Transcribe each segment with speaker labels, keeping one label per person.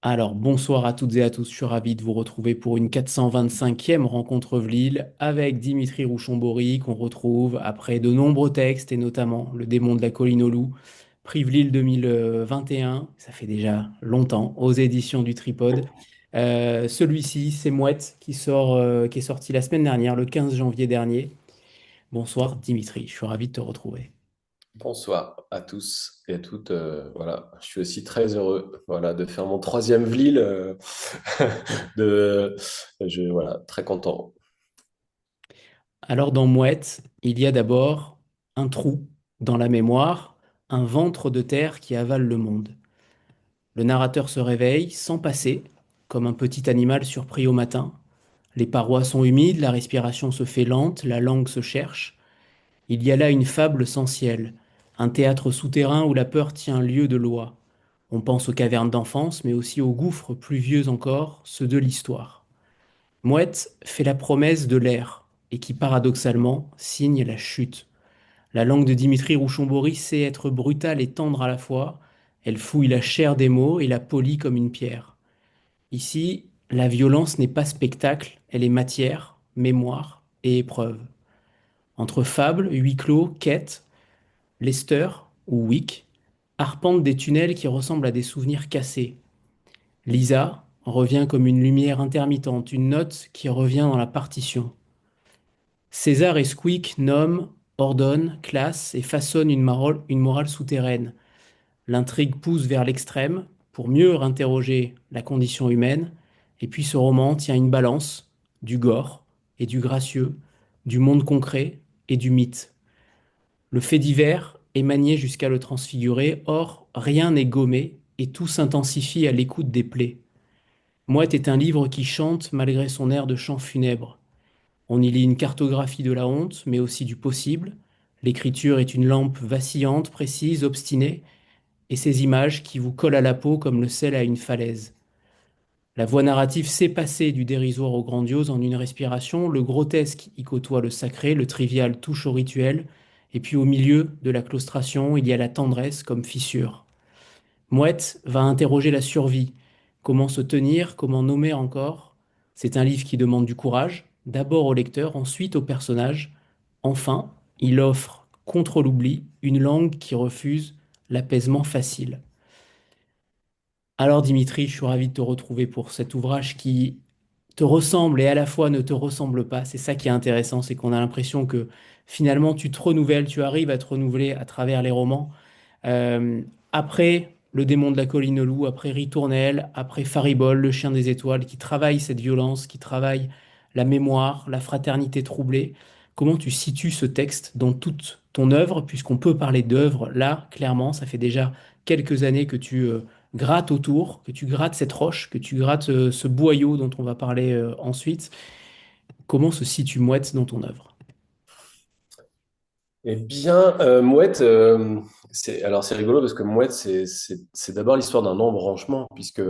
Speaker 1: Alors, bonsoir à toutes et à tous. Je suis ravi de vous retrouver pour une 425e rencontre Vlil avec Dimitri Rouchon-Bory qu'on retrouve après de nombreux textes et notamment Le démon de la colline au loup, prix Vlil 2021. Ça fait déjà longtemps aux éditions du Tripode. Celui-ci, c'est Mouette qui est sorti la semaine dernière, le 15 janvier dernier. Bonsoir Dimitri, je suis ravi de te retrouver.
Speaker 2: Bonsoir à tous et à toutes. Voilà, je suis aussi très heureux, voilà, de faire mon troisième Vlil. De, voilà, très content.
Speaker 1: Alors dans Mouette, il y a d'abord un trou dans la mémoire, un ventre de terre qui avale le monde. Le narrateur se réveille sans passer, comme un petit animal surpris au matin. Les parois sont humides, la respiration se fait lente, la langue se cherche. Il y a là une fable sans ciel, un théâtre souterrain où la peur tient lieu de loi. On pense aux cavernes d'enfance, mais aussi aux gouffres plus vieux encore, ceux de l'histoire. Mouette fait la promesse de l'air, et qui paradoxalement signe la chute. La langue de Dimitri Rouchon-Bory sait être brutale et tendre à la fois. Elle fouille la chair des mots et la polit comme une pierre. Ici, la violence n'est pas spectacle, elle est matière, mémoire et épreuve. Entre fable, huis clos, quête, Lester ou Wick arpentent des tunnels qui ressemblent à des souvenirs cassés. Lisa revient comme une lumière intermittente, une note qui revient dans la partition. César et Squeak nomment, ordonnent, classent et façonnent une morale souterraine. L'intrigue pousse vers l'extrême pour mieux interroger la condition humaine, et puis ce roman tient une balance du gore et du gracieux, du monde concret et du mythe. Le fait divers est manié jusqu'à le transfigurer, or rien n'est gommé et tout s'intensifie à l'écoute des plaies. Mouette est un livre qui chante malgré son air de chant funèbre. On y lit une cartographie de la honte, mais aussi du possible. L'écriture est une lampe vacillante, précise, obstinée, et ces images qui vous collent à la peau comme le sel à une falaise. La voix narrative sait passer du dérisoire au grandiose en une respiration, le grotesque y côtoie le sacré, le trivial touche au rituel, et puis au milieu de la claustration, il y a la tendresse comme fissure. Mouette va interroger la survie. Comment se tenir, comment nommer encore? C'est un livre qui demande du courage, d'abord au lecteur, ensuite au personnage. Enfin, il offre, contre l'oubli, une langue qui refuse l'apaisement facile. Alors Dimitri, je suis ravi de te retrouver pour cet ouvrage qui te ressemble et à la fois ne te ressemble pas. C'est ça qui est intéressant, c'est qu'on a l'impression que finalement tu te renouvelles, tu arrives à te renouveler à travers les romans. Après Le démon de la colline au loup, après Ritournelle, après Faribole, Le chien des étoiles, qui travaille cette violence, qui travaille la mémoire, la fraternité troublée. Comment tu situes ce texte dans toute ton œuvre, puisqu'on peut parler d'œuvre là, clairement, ça fait déjà quelques années que tu grattes autour, que tu grattes cette roche, que tu grattes ce boyau dont on va parler ensuite. Comment se situe Mouette dans ton œuvre?
Speaker 2: Eh bien, Mouette, alors c'est rigolo parce que Mouette, c'est d'abord l'histoire d'un embranchement, puisque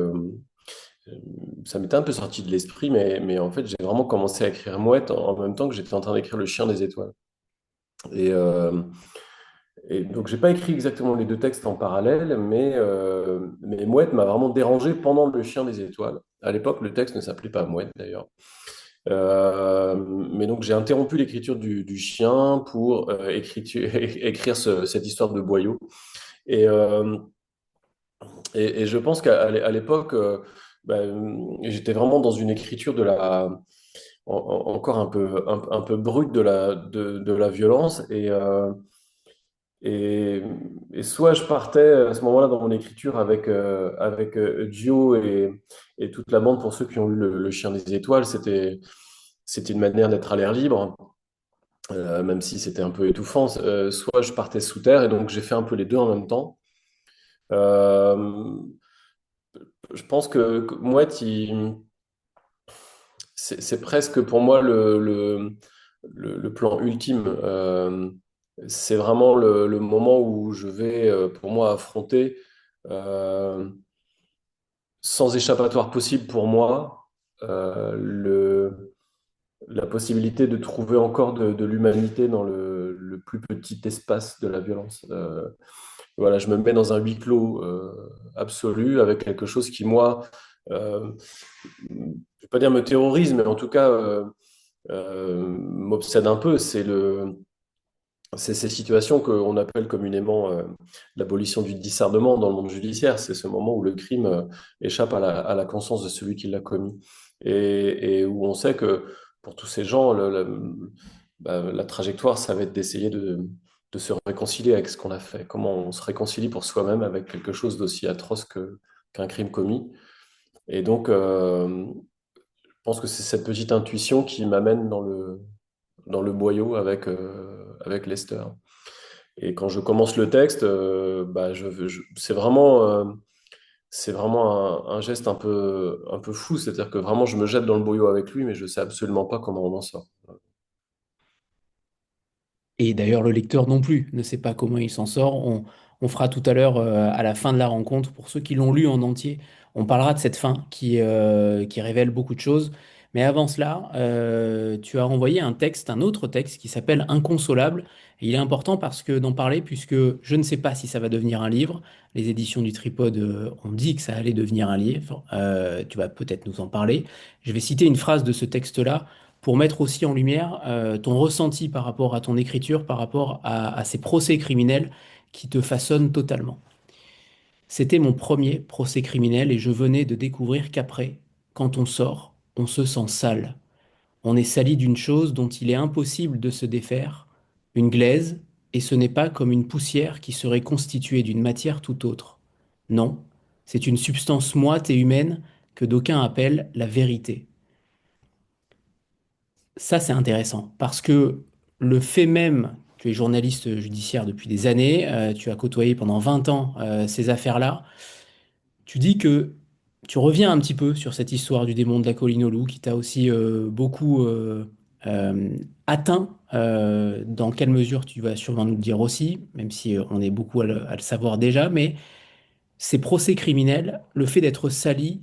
Speaker 2: ça m'était un peu sorti de l'esprit, mais en fait, j'ai vraiment commencé à écrire Mouette en même temps que j'étais en train d'écrire Le chien des étoiles. Et, euh, Et donc, j'ai pas écrit exactement les deux textes en parallèle, mais Mouette m'a vraiment dérangé pendant Le Chien des Étoiles. À l'époque, le texte ne s'appelait pas Mouette d'ailleurs. Mais donc, j'ai interrompu l'écriture du chien pour écrire cette histoire de boyau. Et, euh, et je pense qu'à l'époque, bah, j'étais vraiment dans une écriture encore un peu brute de la violence. Et, et soit je partais à ce moment-là dans mon écriture avec Gio et toute la bande pour ceux qui ont lu Le Chien des Étoiles, c'était une manière d'être à l'air libre, même si c'était un peu étouffant. Soit je partais sous terre et donc j'ai fait un peu les deux en même temps. Euh, je pense que Mouette, c'est presque pour moi le plan ultime. C'est vraiment le moment où je vais, pour moi, affronter, euh, sans échappatoire possible pour moi, la possibilité de trouver encore de l'humanité dans le plus petit espace de la violence. voilà, je me mets dans un huis clos absolu avec quelque chose qui, moi, euh, je ne vais pas dire me terrorise, mais en tout cas m'obsède un peu. C'est ces situations qu'on appelle communément l'abolition du discernement dans le monde judiciaire. C'est ce moment où le crime échappe à la conscience de celui qui l'a commis. Et où on sait que pour tous ces gens, la trajectoire, ça va être d'essayer de se réconcilier avec ce qu'on a fait. Comment on se réconcilie pour soi-même avec quelque chose d'aussi atroce qu'un crime commis. Et donc, je pense que c'est cette petite intuition qui m'amène dans le boyau avec Lester. Et quand je commence le texte, bah, c'est vraiment un geste un peu fou. C'est-à-dire que vraiment, je me jette dans le boyau avec lui, mais je sais absolument pas comment on en sort.
Speaker 1: Et d'ailleurs, le lecteur non plus ne sait pas comment il s'en sort. On fera tout à l'heure, à la fin de la rencontre, pour ceux qui l'ont lu en entier, on parlera de cette fin qui révèle beaucoup de choses. Mais avant cela, tu as envoyé un texte, un autre texte qui s'appelle Inconsolable. Et il est important parce que d'en parler, puisque je ne sais pas si ça va devenir un livre. Les éditions du Tripode ont dit que ça allait devenir un livre. Tu vas peut-être nous en parler. Je vais citer une phrase de ce texte-là pour mettre aussi en lumière ton ressenti par rapport à ton écriture, par rapport à ces procès criminels qui te façonnent totalement. C'était mon premier procès criminel et je venais de découvrir qu'après, quand on sort, on se sent sale. On est sali d'une chose dont il est impossible de se défaire, une glaise, et ce n'est pas comme une poussière qui serait constituée d'une matière tout autre. Non, c'est une substance moite et humaine que d'aucuns appellent la vérité. Ça, c'est intéressant parce que le fait même, tu es journaliste judiciaire depuis des années, tu as côtoyé pendant 20 ans ces affaires-là, tu dis que tu reviens un petit peu sur cette histoire du démon de la colline au loup qui t'a aussi beaucoup atteint. Dans quelle mesure tu vas sûrement nous le dire aussi, même si on est beaucoup à le savoir déjà, mais ces procès criminels, le fait d'être sali,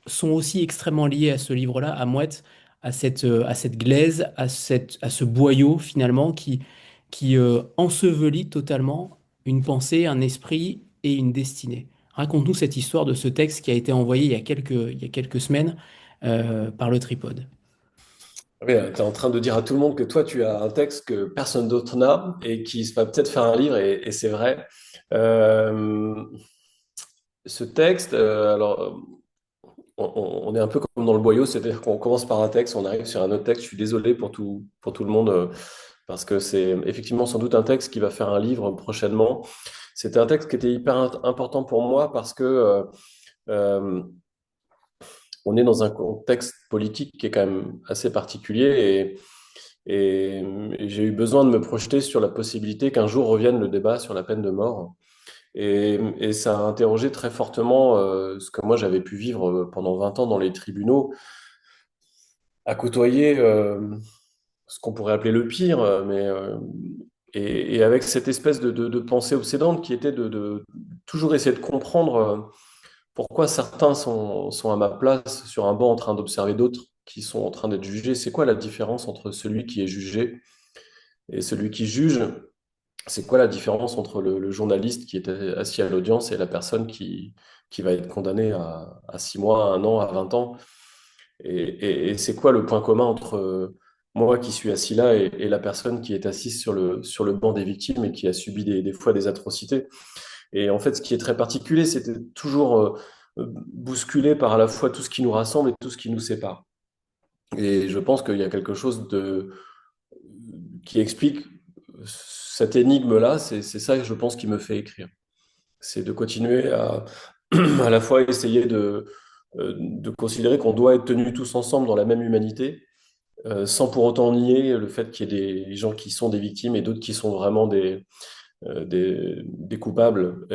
Speaker 1: sont aussi extrêmement liés à ce livre-là, à Mouette, à cette glaise, à ce boyau finalement qui ensevelit totalement une pensée, un esprit et une destinée. Raconte-nous cette histoire de ce texte qui a été envoyé il y a quelques semaines par le Tripode.
Speaker 2: Oui, tu es en train de dire à tout le monde que toi, tu as un texte que personne d'autre n'a et qui va peut-être faire un livre, et c'est vrai. Euh, Ce texte, on est un peu comme dans le boyau, c'est-à-dire qu'on commence par un texte, on arrive sur un autre texte. Je suis désolé pour tout le monde, parce que c'est effectivement sans doute un texte qui va faire un livre prochainement. C'était un texte qui était hyper important pour moi parce que euh, on est dans un contexte politique qui est quand même assez particulier et j'ai eu besoin de me projeter sur la possibilité qu'un jour revienne le débat sur la peine de mort. Et ça a interrogé très fortement ce que moi j'avais pu vivre pendant 20 ans dans les tribunaux, à côtoyer ce qu'on pourrait appeler le pire, et avec cette espèce de pensée obsédante qui était de toujours essayer de comprendre pourquoi certains sont à ma place sur un banc en train d'observer d'autres qui sont en train d'être jugés. C'est quoi la différence entre celui qui est jugé et celui qui juge? C'est quoi la différence entre le journaliste qui est assis à l'audience et la personne qui va être condamnée à 6 mois, à 1 an, à 20 ans? Et c'est quoi le point commun entre moi qui suis assis là et la personne qui est assise sur le banc des victimes et qui a subi des fois des atrocités? Et en fait, ce qui est très particulier, c'était toujours bousculé par à la fois tout ce qui nous rassemble et tout ce qui nous sépare. Et je pense qu'il y a quelque chose qui explique cette énigme-là. C'est ça, je pense, qui me fait écrire. C'est de continuer à la fois essayer de considérer qu'on doit être tenus tous ensemble dans la même humanité, sans pour autant nier le fait qu'il y ait des gens qui sont des victimes et d'autres qui sont vraiment des coupables.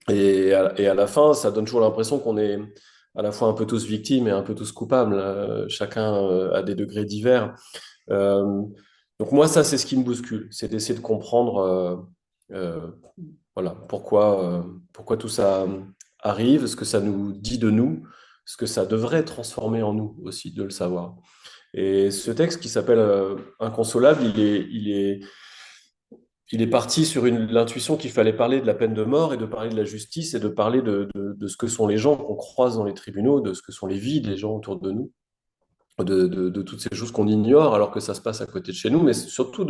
Speaker 2: Et à la fin, ça donne toujours l'impression qu'on est à la fois un peu tous victimes et un peu tous coupables. Chacun à des degrés divers. Euh, donc moi, ça, c'est ce qui me bouscule, c'est d'essayer de comprendre euh, voilà, pourquoi tout ça arrive, ce que ça nous dit de nous, ce que ça devrait transformer en nous aussi, de le savoir. Et ce texte qui s'appelle Inconsolable, il est parti sur l'intuition qu'il fallait parler de la peine de mort et de parler de la justice et de parler de ce que sont les gens qu'on croise dans les tribunaux, de ce que sont les vies des gens autour de nous, de toutes ces choses qu'on ignore alors que ça se passe à côté de chez nous, mais surtout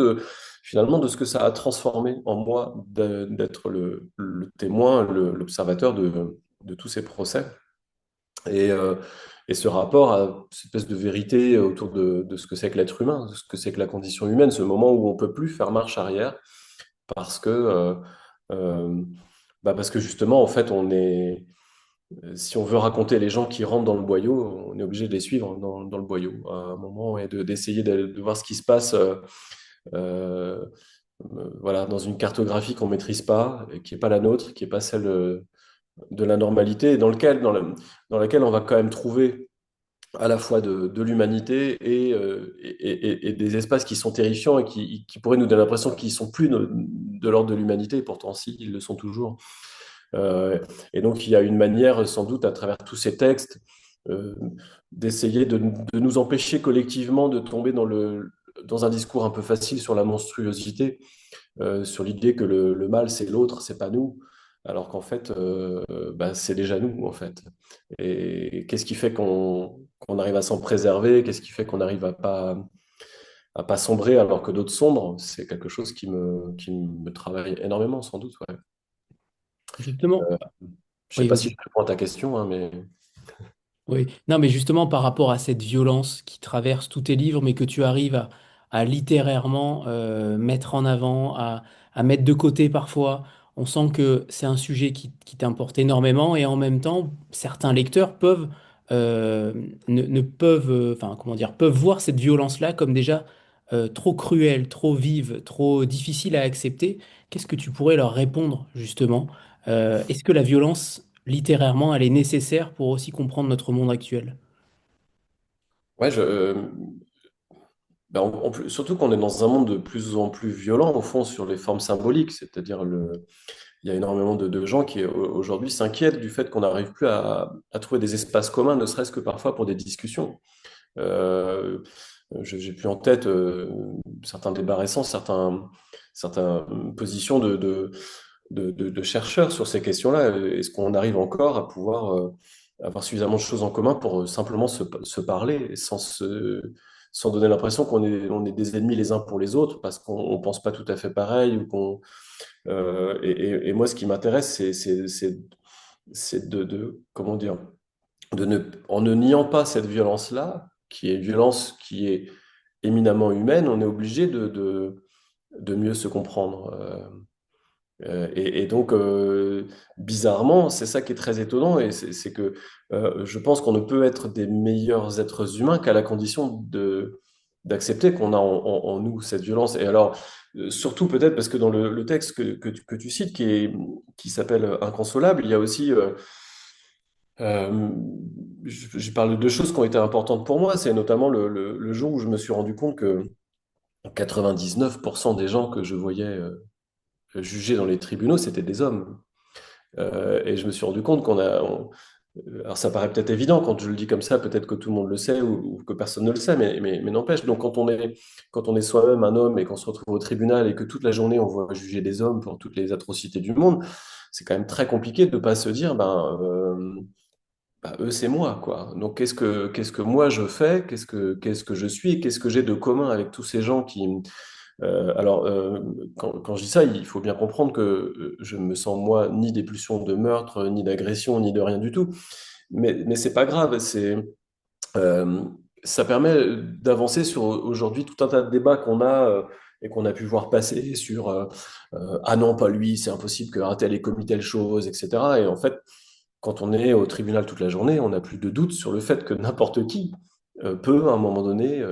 Speaker 2: finalement de ce que ça a transformé en moi d'être le témoin, l'observateur de tous ces procès. Et, euh, et ce rapport à cette espèce de vérité autour de ce que c'est que l'être humain, de ce que c'est que la condition humaine, ce moment où on peut plus faire marche arrière parce que, euh, parce que justement, en fait, si on veut raconter les gens qui rentrent dans le boyau, on est obligé de les suivre dans le boyau à un moment et d'essayer de voir ce qui se passe euh, voilà, dans une cartographie qu'on maîtrise pas, et qui n'est pas la nôtre, qui n'est pas celle de la normalité, et dans laquelle on va quand même trouver à la fois de l'humanité et des espaces qui sont terrifiants et qui pourraient nous donner l'impression qu'ils sont plus de l'ordre de l'humanité, pourtant si, ils le sont toujours. Euh, et donc il y a une manière, sans doute, à travers tous ces textes, euh, d'essayer de nous empêcher collectivement de tomber dans un discours un peu facile sur la monstruosité, sur l'idée que le mal, c'est l'autre, c'est pas nous, alors qu'en fait, c'est déjà nous, en fait. Et qu'est-ce qui fait qu'on arrive à s'en préserver? Qu'est-ce qui fait qu'on arrive à pas sombrer alors que d'autres sombrent? C'est quelque chose qui me travaille énormément, sans doute. Ouais.
Speaker 1: Justement,
Speaker 2: Euh, je sais
Speaker 1: oui,
Speaker 2: pas si
Speaker 1: vas-y.
Speaker 2: je réponds à ta question, hein, mais
Speaker 1: Oui, non, mais justement par rapport à cette violence qui traverse tous tes livres, mais que tu arrives à littérairement mettre en avant, à mettre de côté parfois, on sent que c'est un sujet qui t'importe énormément et en même temps, certains lecteurs peuvent, ne peuvent, enfin, comment dire, peuvent voir cette violence-là comme déjà trop cruelle, trop vive, trop difficile à accepter. Qu'est-ce que tu pourrais leur répondre justement? Est-ce que la violence, littérairement, elle est nécessaire pour aussi comprendre notre monde actuel?
Speaker 2: ouais, surtout qu'on est dans un monde de plus en plus violent, au fond, sur les formes symboliques, c'est-à-dire il y a énormément de gens qui aujourd'hui s'inquiètent du fait qu'on n'arrive plus à trouver des espaces communs, ne serait-ce que parfois pour des discussions. Euh, j'ai plus en tête certains débats récents, certaines positions de chercheurs sur ces questions-là. Est-ce qu'on arrive encore à pouvoir avoir suffisamment de choses en commun pour simplement se parler sans donner l'impression on est des ennemis les uns pour les autres parce qu'on ne pense pas tout à fait pareil ou et moi, ce qui m'intéresse, c'est comment dire, en ne niant pas cette violence-là, qui est une violence qui est éminemment humaine, on est obligé de mieux se comprendre. Et donc, bizarrement, c'est ça qui est très étonnant, et c'est que je pense qu'on ne peut être des meilleurs êtres humains qu'à la condition d'accepter qu'on a en nous cette violence. Et alors, surtout peut-être parce que dans le texte que tu cites, qui s'appelle Inconsolable, il y a aussi, euh, je parle de deux choses qui ont été importantes pour moi, c'est notamment le jour où je me suis rendu compte que 99% des gens que je voyais jugés dans les tribunaux, c'était des hommes. Et je me suis rendu compte alors ça paraît peut-être évident quand je le dis comme ça, peut-être que tout le monde le sait ou que personne ne le sait, mais n'empêche. Donc quand on est soi-même un homme et qu'on se retrouve au tribunal et que toute la journée on voit juger des hommes pour toutes les atrocités du monde, c'est quand même très compliqué de ne pas se dire, eux c'est moi, quoi. Donc qu'est-ce que moi je fais, qu'est-ce que je suis, qu'est-ce que j'ai de commun avec tous ces gens quand je dis ça, il faut bien comprendre que je ne me sens, moi, ni des pulsions de meurtre, ni d'agression, ni de rien du tout. Mais c'est pas grave. Euh, Ça permet d'avancer sur aujourd'hui tout un tas de débats qu'on a et qu'on a pu voir passer sur ah non, pas lui, c'est impossible qu'un tel ait commis telle chose, etc. Et en fait, quand on est au tribunal toute la journée, on n'a plus de doute sur le fait que n'importe qui peut, à un moment donné,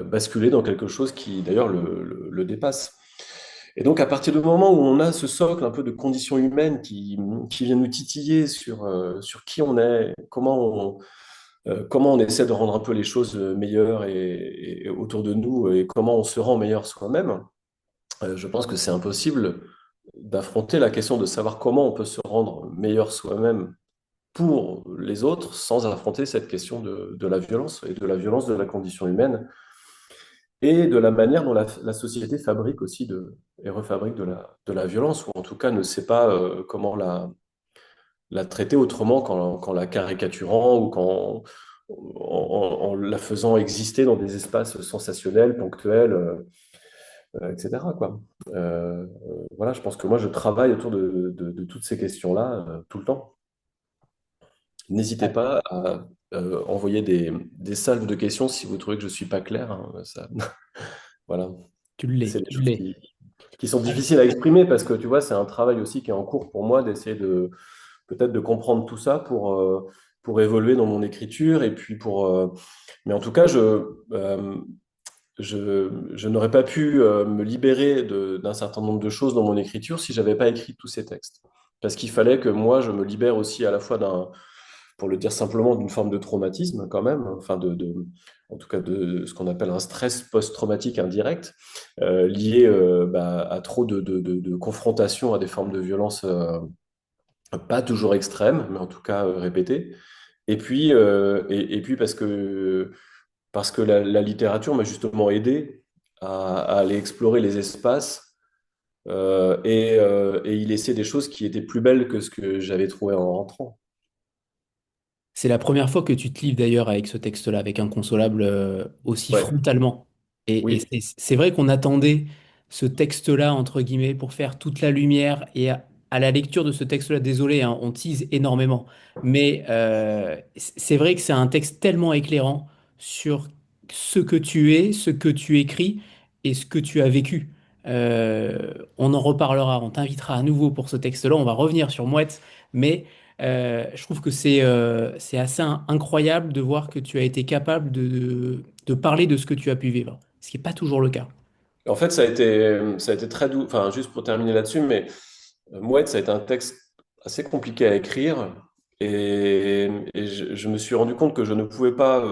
Speaker 2: basculer dans quelque chose qui, d'ailleurs, le dépasse. Et donc, à partir du moment où on a ce socle un peu de conditions humaines qui vient nous titiller sur qui on est, comment on essaie de rendre un peu les choses meilleures et autour de nous, et comment on se rend meilleur soi-même, je pense que c'est impossible d'affronter la question de savoir comment on peut se rendre meilleur soi-même pour les autres sans affronter cette question de la violence et de la violence de la condition humaine. et de la manière dont la société fabrique aussi et refabrique de la violence, ou en tout cas ne sait pas comment la traiter autrement qu'en la caricaturant ou en la faisant exister dans des espaces sensationnels, ponctuels, etc., quoi. Voilà, je pense que moi, je travaille autour de toutes ces questions-là tout le temps. N'hésitez pas à envoyer des salves de questions si vous trouvez que je ne suis pas clair, hein, voilà.
Speaker 1: Tu l'es,
Speaker 2: C'est des
Speaker 1: tu
Speaker 2: choses
Speaker 1: l'es.
Speaker 2: qui sont difficiles à exprimer parce que tu vois, c'est un travail aussi qui est en cours pour moi d'essayer de peut-être de comprendre tout ça pour évoluer dans mon écriture et puis mais en tout cas, je n'aurais pas pu me libérer d'un certain nombre de choses dans mon écriture si j'avais pas écrit tous ces textes. Parce qu'il fallait que moi, je me libère aussi à la fois pour le dire simplement, d'une forme de traumatisme quand même, enfin en tout cas de ce qu'on appelle un stress post-traumatique indirect, lié à trop de confrontation à des formes de violence pas toujours extrêmes, mais en tout cas répétées. Et puis parce que la littérature m'a justement aidé à aller explorer les espaces et y laisser des choses qui étaient plus belles que ce que j'avais trouvé en rentrant.
Speaker 1: C'est la première fois que tu te livres d'ailleurs avec ce texte-là, avec Inconsolable, aussi
Speaker 2: Ouais,
Speaker 1: frontalement. Et
Speaker 2: oui.
Speaker 1: c'est vrai qu'on attendait ce texte-là, entre guillemets, pour faire toute la lumière. Et à la lecture de ce texte-là, désolé, hein, on tease énormément. Mais c'est vrai que c'est un texte tellement éclairant sur ce que tu es, ce que tu écris et ce que tu as vécu. On en reparlera, on t'invitera à nouveau pour ce texte-là. On va revenir sur Mouette, mais je trouve que c'est assez incroyable de voir que tu as été capable de parler de ce que tu as pu vivre, ce qui n'est pas toujours le cas.
Speaker 2: En fait, ça a été très doux. Enfin, juste pour terminer là-dessus, mais Mouette, ça a été un texte assez compliqué à écrire. Et je me suis rendu compte que je ne pouvais pas,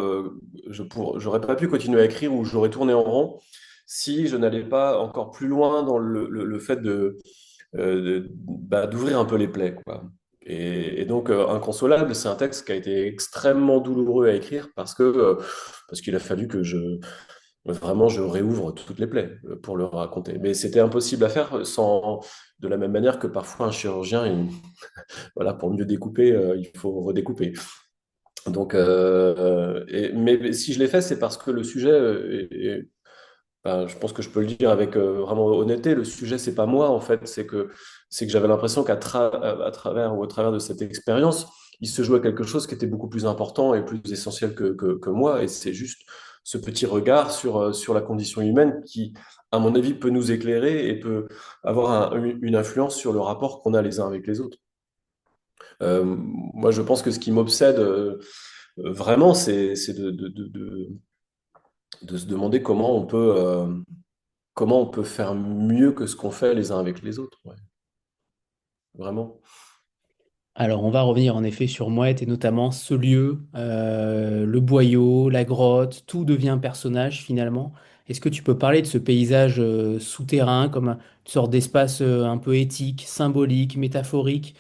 Speaker 2: j'aurais pas pu continuer à écrire ou j'aurais tourné en rond si je n'allais pas encore plus loin dans le fait d'ouvrir un peu les plaies, quoi. Et donc, Inconsolable, c'est un texte qui a été extrêmement douloureux à écrire parce qu'il a fallu que vraiment, je réouvre toutes les plaies pour le raconter. Mais c'était impossible à faire de la même manière que parfois un chirurgien, voilà, pour mieux découper, il faut redécouper. Donc, mais si je l'ai fait, c'est parce que le sujet, je pense que je peux le dire avec vraiment honnêteté, le sujet, c'est pas moi, en fait, c'est que j'avais l'impression à travers ou au travers de cette expérience, il se jouait quelque chose qui était beaucoup plus important et plus essentiel que moi. Et c'est juste ce petit regard sur la condition humaine qui, à mon avis, peut nous éclairer et peut avoir une influence sur le rapport qu'on a les uns avec les autres. Moi, je pense que ce qui m'obsède vraiment, c'est de se demander comment on peut faire mieux que ce qu'on fait les uns avec les autres. Ouais, vraiment.
Speaker 1: Alors, on va revenir en effet sur Mouette et notamment ce lieu, le boyau, la grotte, tout devient personnage finalement. Est-ce que tu peux parler de ce paysage souterrain comme une sorte d'espace un peu éthique, symbolique, métaphorique?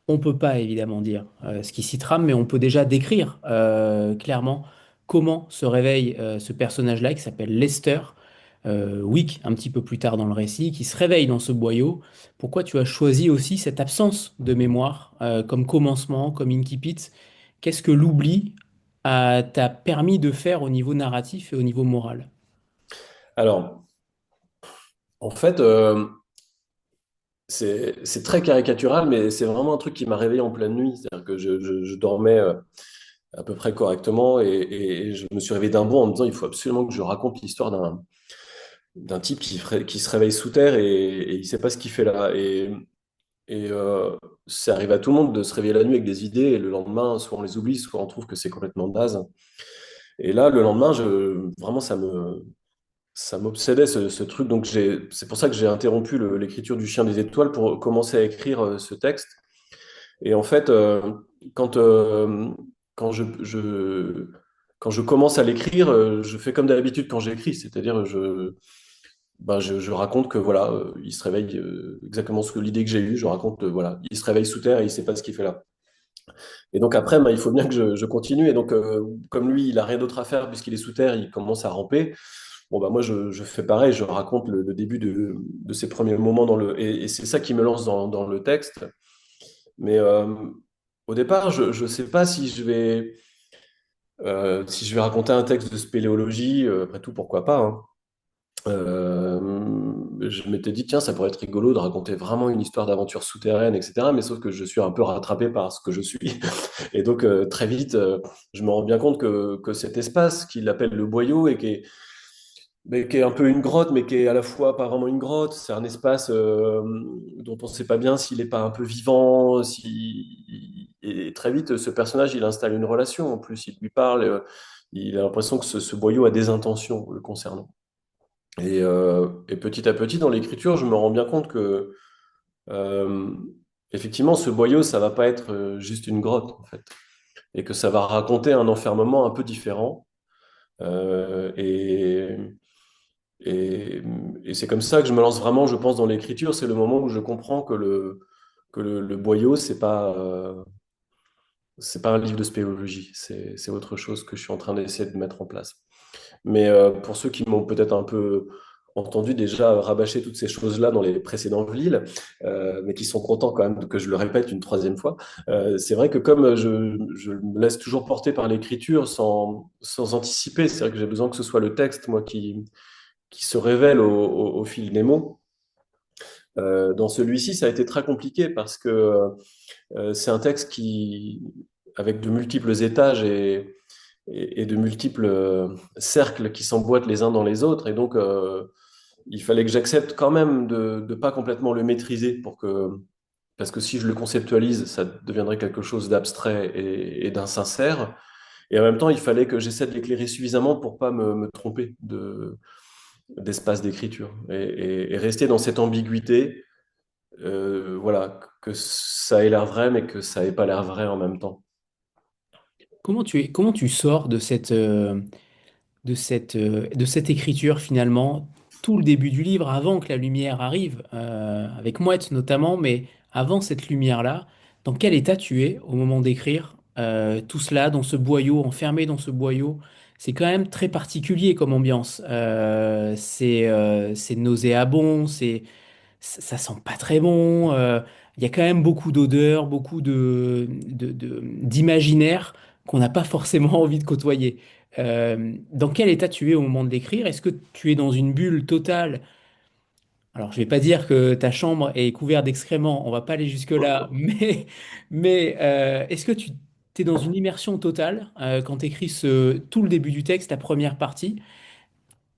Speaker 1: On peut pas évidemment dire ce qui s'y trame, mais on peut déjà décrire clairement comment se réveille ce personnage-là qui s'appelle Lester, Wick, un petit peu plus tard dans le récit, qui se réveille dans ce boyau. Pourquoi tu as choisi aussi cette absence de mémoire comme commencement, comme incipit? Qu'est-ce que l'oubli t'a permis de faire au niveau narratif et au niveau moral?
Speaker 2: Alors, en fait, c'est très caricatural, mais c'est vraiment un truc qui m'a réveillé en pleine nuit. C'est-à-dire que je dormais à peu près correctement et je me suis réveillé d'un bond en me disant il faut absolument que je raconte l'histoire d'un type qui se réveille sous terre et il ne sait pas ce qu'il fait là. Et ça arrive à tout le monde de se réveiller la nuit avec des idées et le lendemain, soit on les oublie, soit on trouve que c'est complètement naze. Et là, le lendemain, vraiment, ça m'obsédait ce truc. Donc, c'est pour ça que j'ai interrompu l'écriture du Chien des Étoiles pour commencer à écrire ce texte. Et en fait, quand, euh, quand quand je commence à l'écrire, je fais comme d'habitude quand j'écris, c'est-à-dire je raconte que voilà, il se réveille exactement ce que l'idée que j'ai eue. Je raconte voilà, il se réveille sous terre et il sait pas ce qu'il fait là. Et donc après, il faut bien que je continue. Et donc, comme lui, il a rien d'autre à faire puisqu'il est sous terre, il commence à ramper. bon, bah, moi, je fais pareil, je raconte le début de ces premiers moments et c'est ça qui me lance dans le texte. Mais au départ, je ne sais pas si je vais raconter un texte de spéléologie, après tout, pourquoi pas, hein. Je m'étais dit, tiens, ça pourrait être rigolo de raconter vraiment une histoire d'aventure souterraine, etc. Mais sauf que je suis un peu rattrapé par ce que je suis. Et donc, très vite, je me rends bien compte que cet espace qu'il appelle le boyau et mais qui est un peu une grotte, mais qui est à la fois pas vraiment une grotte, c'est un espace dont on ne sait pas bien s'il n'est pas un peu vivant. Et très vite, ce personnage, il installe une relation. En plus, il lui parle. Il a l'impression que ce boyau a des intentions le concernant. Et petit à petit, dans l'écriture, je me rends bien compte que, euh, effectivement, ce boyau, ça va pas être juste une grotte, en fait, et que ça va raconter un enfermement un peu différent. Euh, et et, et c'est comme ça que je me lance vraiment, je pense, dans l'écriture. C'est le moment où je comprends que le boyau, c'est pas un livre de spéléologie, c'est autre chose que je suis en train d'essayer de mettre en place. Mais pour ceux qui m'ont peut-être un peu entendu déjà rabâcher toutes ces choses-là dans les précédents villes, mais qui sont contents quand même que je le répète une troisième fois, c'est vrai que comme je me laisse toujours porter par l'écriture sans anticiper, c'est vrai que j'ai besoin que ce soit le texte, moi, qui se révèle au fil des mots. Dans celui-ci, ça a été très compliqué parce que c'est un texte avec de multiples étages et de multiples cercles qui s'emboîtent les uns dans les autres. Et donc, il fallait que j'accepte quand même de ne pas complètement le maîtriser parce que si je le conceptualise, ça deviendrait quelque chose d'abstrait et d'insincère. Et en même temps, il fallait que j'essaie de l'éclairer suffisamment pour pas me tromper d'espace d'écriture et rester dans cette ambiguïté, voilà, que ça ait l'air vrai, mais que ça ait pas l'air vrai en même temps.
Speaker 1: Comment tu sors de cette écriture finalement, tout le début du livre, avant que la lumière arrive, avec Mouette notamment, mais avant cette lumière-là, dans quel état tu es au moment d'écrire tout cela, dans ce boyau, enfermé dans ce boyau? C'est quand même très particulier comme ambiance. C'est nauséabond, ça sent pas très bon. Il y a quand même beaucoup d'odeurs, beaucoup d'imaginaire qu'on n'a pas forcément envie de côtoyer. Dans quel état tu es au moment de l'écrire? Est-ce que tu es dans une bulle totale? Alors, je vais pas dire que ta chambre est couverte d'excréments, on va pas aller jusque-là, mais est-ce que tu es dans une immersion totale quand tu écris tout le début du texte, la première partie?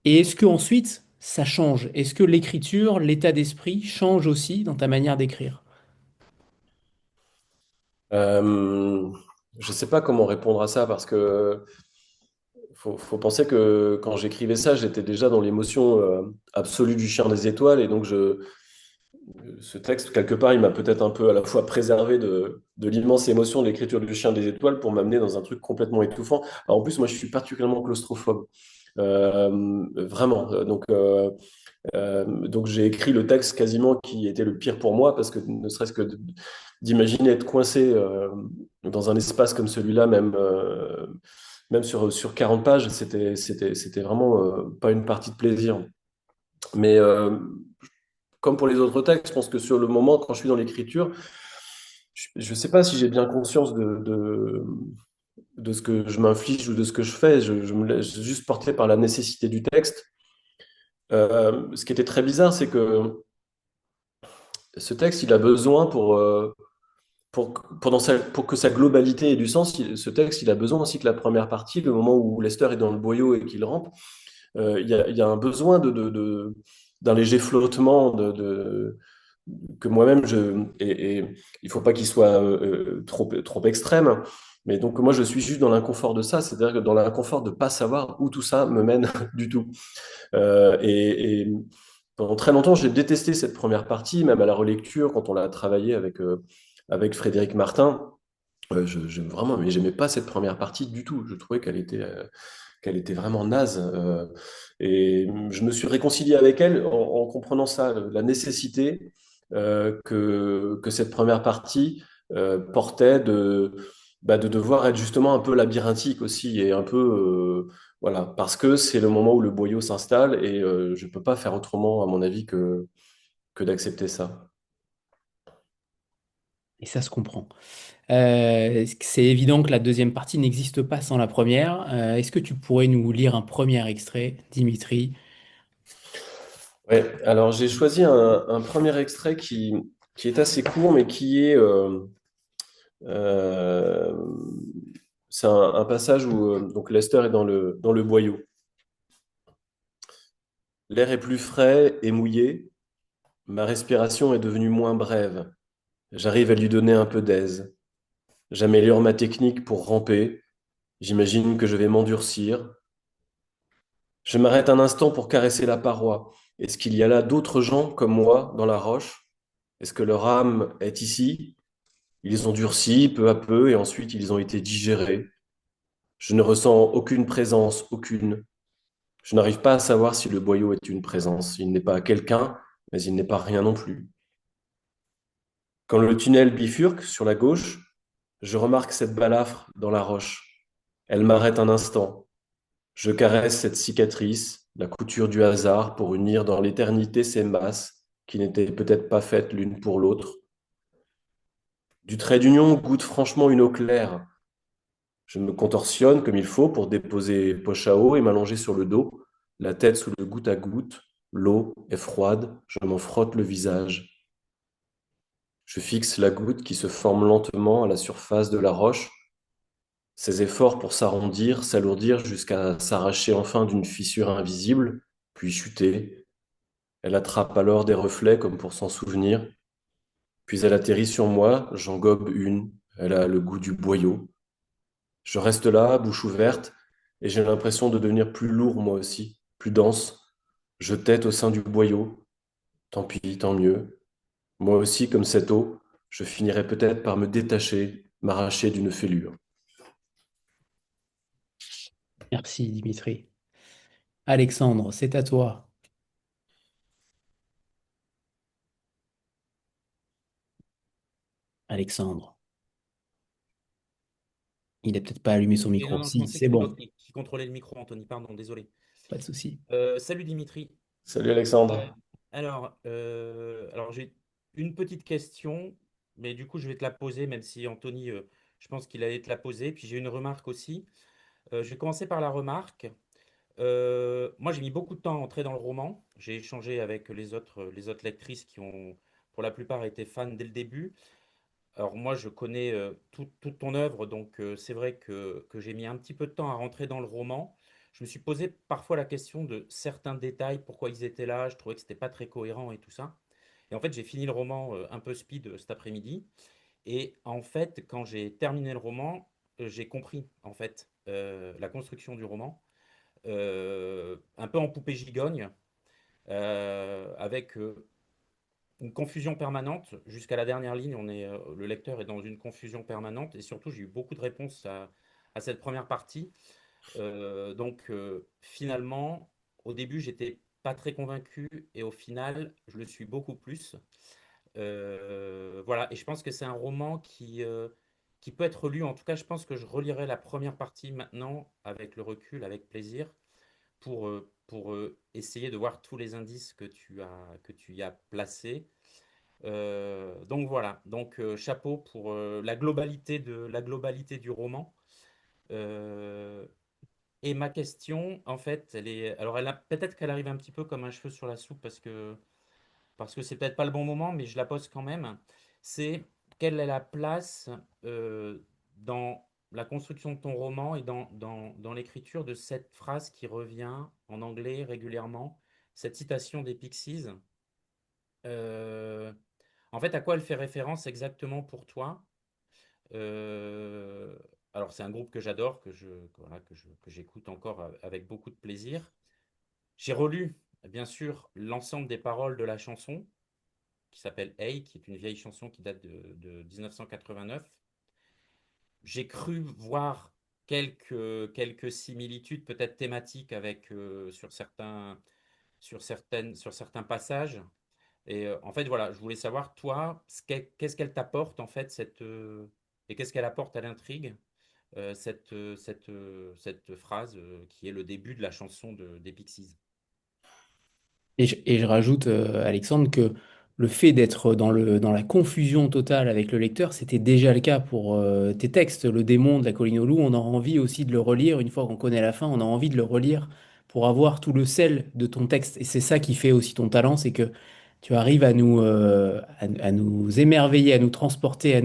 Speaker 1: Et est-ce que ensuite ça change? Est-ce que l'écriture, l'état d'esprit change aussi dans ta manière d'écrire?
Speaker 2: Euh, je sais pas comment répondre à ça parce que faut penser que quand j'écrivais ça, j'étais déjà dans l'émotion absolue du chien des étoiles et donc ce texte, quelque part, il m'a peut-être un peu à la fois préservé de l'immense émotion de l'écriture du chien des étoiles pour m'amener dans un truc complètement étouffant. Alors, en plus, moi, je suis particulièrement claustrophobe. Vraiment. Donc j'ai écrit le texte quasiment qui était le pire pour moi parce que ne serait-ce que d'imaginer être coincé dans un espace comme celui-là, même sur 40 pages, c'était vraiment pas une partie de plaisir. Mais comme pour les autres textes, je pense que sur le moment, quand je suis dans l'écriture, je ne sais pas si j'ai bien conscience de ce que je m'inflige ou de ce que je fais. Je me laisse juste porter par la nécessité du texte. Ce qui était très bizarre, c'est que ce texte, il a besoin pour que sa globalité ait du sens, ce texte, il a besoin aussi que la première partie, le moment où Lester est dans le boyau et qu'il rampe, il y a un besoin d'un léger flottement que moi-même, et il faut pas qu'il soit trop extrême. Mais donc moi, je suis juste dans l'inconfort de ça, c'est-à-dire que dans l'inconfort de pas savoir où tout ça me mène du tout. Et pendant très longtemps, j'ai détesté cette première partie, même à la relecture, quand on l'a travaillé avec Frédéric Martin. Vraiment, mais j'aimais pas cette première partie du tout. Je trouvais qu'elle était vraiment naze. Et je me suis réconcilié avec elle en comprenant ça, la nécessité que cette première partie portait bah, de devoir être justement un peu labyrinthique aussi et un peu voilà parce que c'est le moment où le boyau s'installe et je peux pas faire autrement à mon avis que d'accepter ça.
Speaker 1: Et ça se comprend. C'est évident que la deuxième partie n'existe pas sans la première. Est-ce que tu pourrais nous lire un premier extrait, Dimitri?
Speaker 2: Ouais, alors j'ai choisi un premier extrait qui est assez court mais qui est euh, c'est un passage où donc Lester est dans le boyau. L'air est plus frais et mouillé, ma respiration est devenue moins brève. J'arrive à lui donner un peu d'aise. J'améliore ma technique pour ramper. J'imagine que je vais m'endurcir. Je m'arrête un instant pour caresser la paroi. Est-ce qu'il y a là d'autres gens comme moi dans la roche? Est-ce que leur âme est ici? Ils ont durci peu à peu et ensuite ils ont été digérés. Je ne ressens aucune présence, aucune. Je n'arrive pas à savoir si le boyau est une présence. Il n'est pas quelqu'un, mais il n'est pas rien non plus. Quand le tunnel bifurque sur la gauche, je remarque cette balafre dans la roche. Elle m'arrête un instant. Je caresse cette cicatrice, la couture du hasard pour unir dans l'éternité ces masses qui n'étaient peut-être pas faites l'une pour l'autre. Du trait d'union goûte franchement une eau claire. Je me contorsionne comme il faut pour déposer poche à eau et m'allonger sur le dos, la tête sous le goutte à goutte. L'eau est froide, je m'en frotte le visage. Je fixe la goutte qui se forme lentement à la surface de la roche. Ses efforts pour s'arrondir, s'alourdir jusqu'à s'arracher enfin d'une fissure invisible, puis chuter. Elle attrape alors des reflets comme pour s'en souvenir, puis elle atterrit sur moi, j'en gobe une. Elle a le goût du boyau. Je reste là, bouche ouverte, et j'ai l'impression de devenir plus lourd moi aussi, plus dense. Je tète au sein du boyau. Tant pis, tant mieux. Moi aussi, comme cette eau, je finirai peut-être par me détacher, m'arracher d'une fêlure.
Speaker 1: Merci, Dimitri. Alexandre, c'est à toi. Alexandre, il n'a peut-être pas allumé son
Speaker 3: Et non,
Speaker 1: micro.
Speaker 3: non, je
Speaker 1: Si,
Speaker 3: pensais que
Speaker 1: c'est
Speaker 3: c'était
Speaker 1: bon,
Speaker 3: l'autre qui contrôlait le micro, Anthony. Pardon, désolé.
Speaker 1: pas de souci.
Speaker 3: Salut Dimitri.
Speaker 2: Salut
Speaker 3: Euh,
Speaker 2: Alexandre.
Speaker 3: alors j'ai une petite question, mais du coup je vais te la poser, même si Anthony, je pense qu'il allait te la poser. Puis j'ai une remarque aussi. Je vais commencer par la remarque. Moi j'ai mis beaucoup de temps à entrer dans le roman. J'ai échangé avec les autres lectrices qui ont pour la plupart été fans dès le début. Alors moi, je connais toute ton œuvre, donc c'est vrai que j'ai mis un petit peu de temps à rentrer dans le roman. Je me suis posé parfois la question de certains détails, pourquoi ils étaient là, je trouvais que c'était pas très cohérent et tout ça. Et en fait, j'ai fini le roman un peu speed cet après-midi. Et en fait, quand j'ai terminé le roman, j'ai compris en fait la construction du roman, un peu en poupée gigogne, avec une confusion permanente jusqu'à la dernière ligne. Le lecteur est dans une confusion permanente et surtout j'ai eu beaucoup de réponses à cette première partie. Finalement, au début j'étais pas très convaincu et au final je le suis beaucoup plus. Voilà, et je pense que c'est un roman qui peut être lu. En tout cas, je pense que je relirai la première partie maintenant avec le recul, avec plaisir, pour essayer de voir tous les indices que tu y as placés. Donc voilà, chapeau pour la globalité du roman. Euh, et ma question, en fait, alors peut-être qu'elle arrive un petit peu comme un cheveu sur la soupe parce que c'est peut-être pas le bon moment, mais je la pose quand même. C'est quelle est la place dans la construction de ton roman et dans l'écriture de cette phrase qui revient en anglais régulièrement, cette citation des Pixies. Euh, En fait, à quoi elle fait référence exactement pour toi? Euh, alors, c'est un groupe que j'adore, voilà, que j'écoute encore avec beaucoup de plaisir. J'ai relu, bien sûr, l'ensemble des paroles de la chanson, qui s'appelle Hey, qui est une vieille chanson qui date de 1989. J'ai cru voir quelques similitudes, peut-être thématiques, sur certains passages. Et en fait, voilà, je voulais savoir, toi, qu'est-ce qu'elle t'apporte, en fait, cette. Et qu'est-ce qu'elle apporte à l'intrigue, cette phrase qui est le début de la chanson des Pixies.
Speaker 1: Et je rajoute, Alexandre, que le fait d'être dans la confusion totale avec le lecteur, c'était déjà le cas pour tes textes. Le démon de la colline aux loups, on a envie aussi de le relire. Une fois qu'on connaît la fin, on a envie de le relire pour avoir tout le sel de ton texte. Et c'est ça qui fait aussi ton talent, c'est que tu arrives à nous émerveiller, à nous transporter,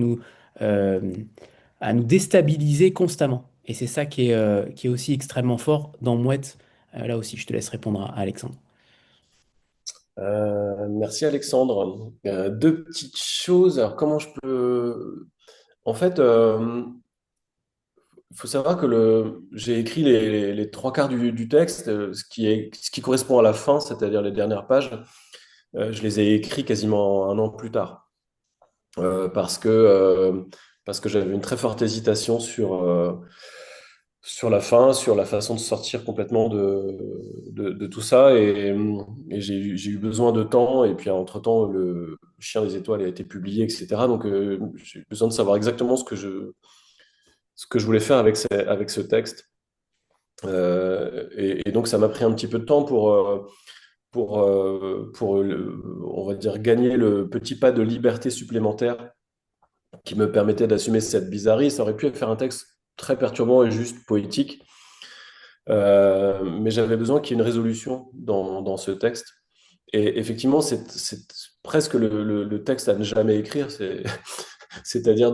Speaker 1: euh, à nous déstabiliser constamment. Et c'est ça qui est aussi extrêmement fort dans Mouette. Là aussi, je te laisse répondre à Alexandre.
Speaker 2: Merci Alexandre. Deux petites choses. Alors comment je peux... En fait, il faut savoir que j'ai écrit les trois quarts du texte, ce qui correspond à la fin, c'est-à-dire les dernières pages. Je les ai écrits quasiment un an plus tard. Euh, parce que, euh, parce que j'avais une très forte hésitation sur la fin, sur la façon de sortir complètement de tout ça. Et j'ai eu besoin de temps. Et puis, entre-temps, le Chien des étoiles a été publié, etc. Donc, j'ai eu besoin de savoir exactement ce que je voulais faire avec ce texte. Et donc, ça m'a pris un petit peu de temps on va dire, gagner le petit pas de liberté supplémentaire qui me permettait d'assumer cette bizarrerie. Ça aurait pu faire un texte très perturbant et juste poétique, mais j'avais besoin qu'il y ait une résolution dans ce texte. Et effectivement, c'est presque le texte à ne jamais écrire, c'est-à-dire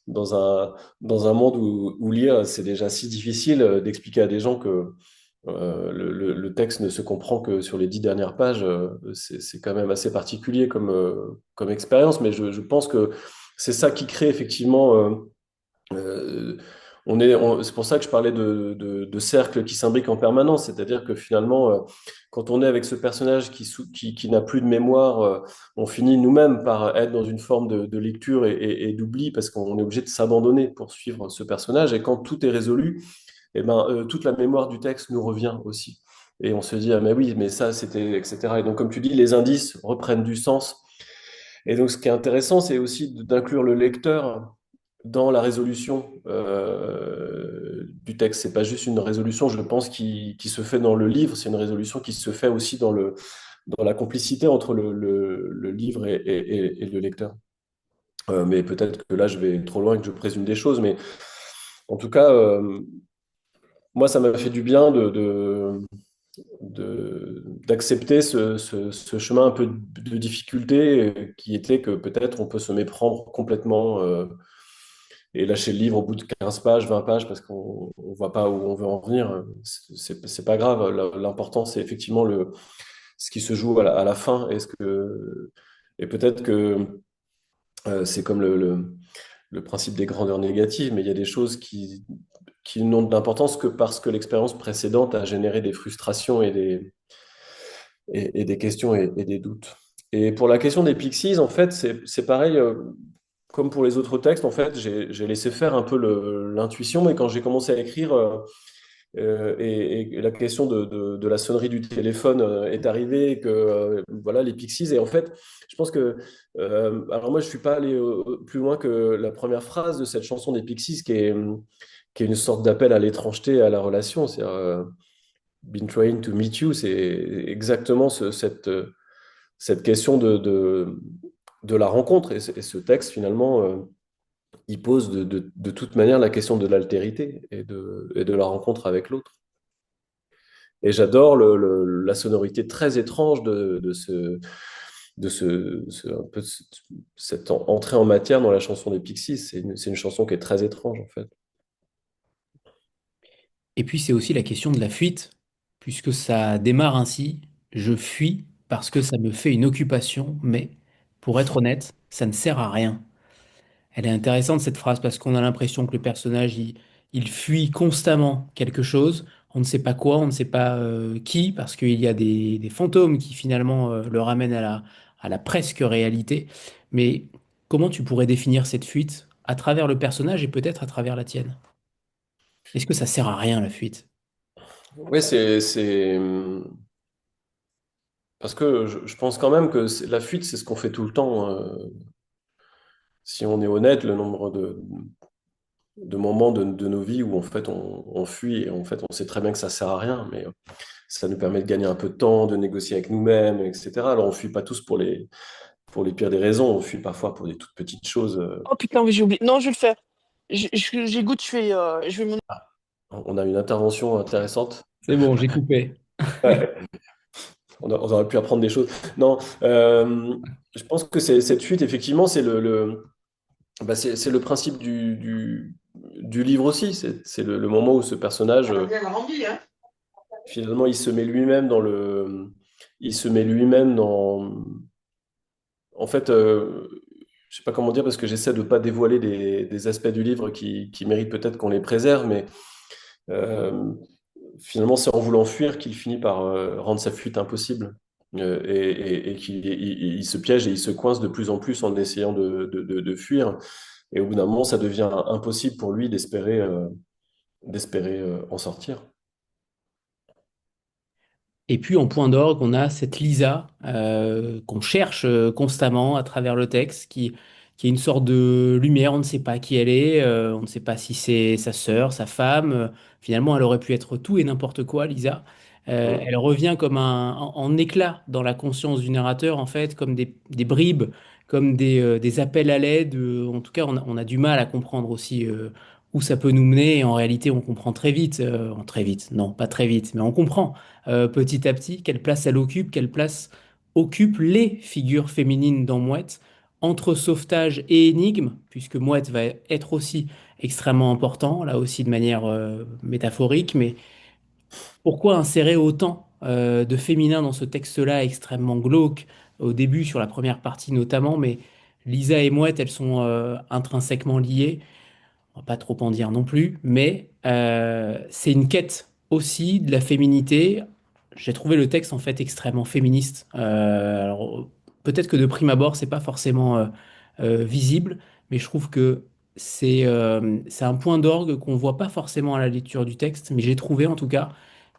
Speaker 2: dans dans un monde où lire, c'est déjà si difficile d'expliquer à des gens que le texte ne se comprend que sur les 10 dernières pages. C'est quand même assez particulier comme expérience, mais je pense que c'est ça qui crée effectivement. Euh, c'est pour ça que je parlais de cercle qui s'imbrique en permanence, c'est-à-dire que finalement, quand on est avec ce personnage qui n'a plus de mémoire, on finit nous-mêmes par être dans une forme de lecture et d'oubli parce qu'on est obligé de s'abandonner pour suivre ce personnage. Et quand tout est résolu, eh ben, toute la mémoire du texte nous revient aussi. Et on se dit, ah mais oui, mais ça, c'était, etc. Et donc, comme tu dis, les indices reprennent du sens. Et donc, ce qui est intéressant, c'est aussi d'inclure le lecteur dans la résolution du texte. C'est pas juste une résolution, je pense, qui se fait dans le livre, c'est une résolution qui se fait aussi dans la complicité entre le livre et le lecteur. Mais peut-être que là, je vais trop loin et que je présume des choses, mais en tout cas, moi, ça m'a fait du bien d'accepter ce chemin un peu de difficulté qui était que peut-être on peut se méprendre complètement et lâcher le livre au bout de 15 pages, 20 pages parce qu'on ne voit pas où on veut en venir. C'est pas grave. L'important, c'est effectivement ce qui se joue à la fin. Et peut-être que c'est comme le principe des grandeurs négatives, mais il y a des choses qui n'ont d'importance que parce que l'expérience précédente a généré des frustrations et des questions et des doutes. Et pour la question des Pixies, en fait, c'est pareil, comme pour les autres textes, en fait, j'ai laissé faire un peu l'intuition, mais quand j'ai commencé à écrire, et la question de la sonnerie du téléphone est arrivée, et que voilà, les Pixies, et en fait, je pense que, alors moi, je suis pas allé plus loin que la première phrase de cette chanson des Pixies, qui est une sorte d'appel à l'étrangeté, à la relation. C'est Been trying to meet you, c'est exactement cette question de la rencontre. Et ce texte, finalement, il pose de toute manière la question de l'altérité et de la rencontre avec l'autre. Et j'adore la sonorité très étrange un peu cette entrée en matière dans la chanson des Pixies. C'est une chanson qui est très étrange, en fait.
Speaker 1: Et puis c'est aussi la question de la fuite, puisque ça démarre ainsi. Je fuis parce que ça me fait une occupation, mais pour être honnête, ça ne sert à rien. Elle est intéressante cette phrase parce qu'on a l'impression que le personnage, il fuit constamment quelque chose. On ne sait pas quoi, on ne sait pas qui, parce qu'il y a des fantômes qui finalement le ramènent à la presque réalité. Mais comment tu pourrais définir cette fuite à travers le personnage et peut-être à travers la tienne? Est-ce que ça sert à rien la fuite?
Speaker 2: Oui, parce que je pense quand même que la fuite, c'est ce qu'on fait tout le temps. si on est honnête, le nombre de moments de nos vies où en fait on fuit et en fait on sait très bien que ça sert à rien, mais ça nous permet de gagner un peu de temps, de négocier avec nous-mêmes, etc. Alors on fuit pas tous pour les pires des raisons, on fuit parfois pour des toutes petites choses.
Speaker 4: Oh putain, oui, j'ai oublié. Non, je vais le faire. J'ai goût, je vais m'en...
Speaker 2: On a une intervention intéressante.
Speaker 1: C'est bon, j'ai coupé.
Speaker 2: Ouais. On aurait pu apprendre des choses. Non, je pense que cette fuite, effectivement, c'est c'est le principe du livre aussi. C'est le moment où ce personnage, finalement, il se met lui-même il se met lui-même dans, en fait, je sais pas comment dire parce que j'essaie de ne pas dévoiler des aspects du livre qui méritent peut-être qu'on les préserve, mais euh, finalement, c'est en voulant fuir qu'il finit par rendre sa fuite impossible. Et qu'il il se piège et il se coince de plus en plus en essayant de fuir. Et au bout d'un moment, ça devient impossible pour lui d'espérer en sortir.
Speaker 1: Et puis en point d'orgue, on a cette Lisa qu'on cherche constamment à travers le texte, qui est une sorte de lumière. On ne sait pas qui elle est, on ne sait pas si c'est sa sœur, sa femme. Finalement, elle aurait pu être tout et n'importe quoi, Lisa.
Speaker 2: Mm.
Speaker 1: Elle revient comme en éclat dans la conscience du narrateur, en fait, comme des bribes, comme des appels à l'aide. En tout cas, on a du mal à comprendre aussi où ça peut nous mener. Et en réalité, on comprend très vite, très vite, non, pas très vite, mais on comprend petit à petit, quelle place elle occupe, quelle place occupent les figures féminines dans Mouette, entre sauvetage et énigme, puisque Mouette va être aussi extrêmement important, là aussi de manière métaphorique, mais pourquoi insérer autant de féminin dans ce texte-là extrêmement glauque, au début, sur la première partie notamment, mais Lisa et Mouette, elles sont intrinsèquement liées. On va pas trop en dire non plus, mais c'est une quête aussi de la féminité. J'ai trouvé le texte en fait extrêmement féministe. Alors, peut-être que de prime abord, c'est pas forcément visible, mais je trouve que c'est un point d'orgue qu'on voit pas forcément à la lecture du texte, mais j'ai trouvé en tout cas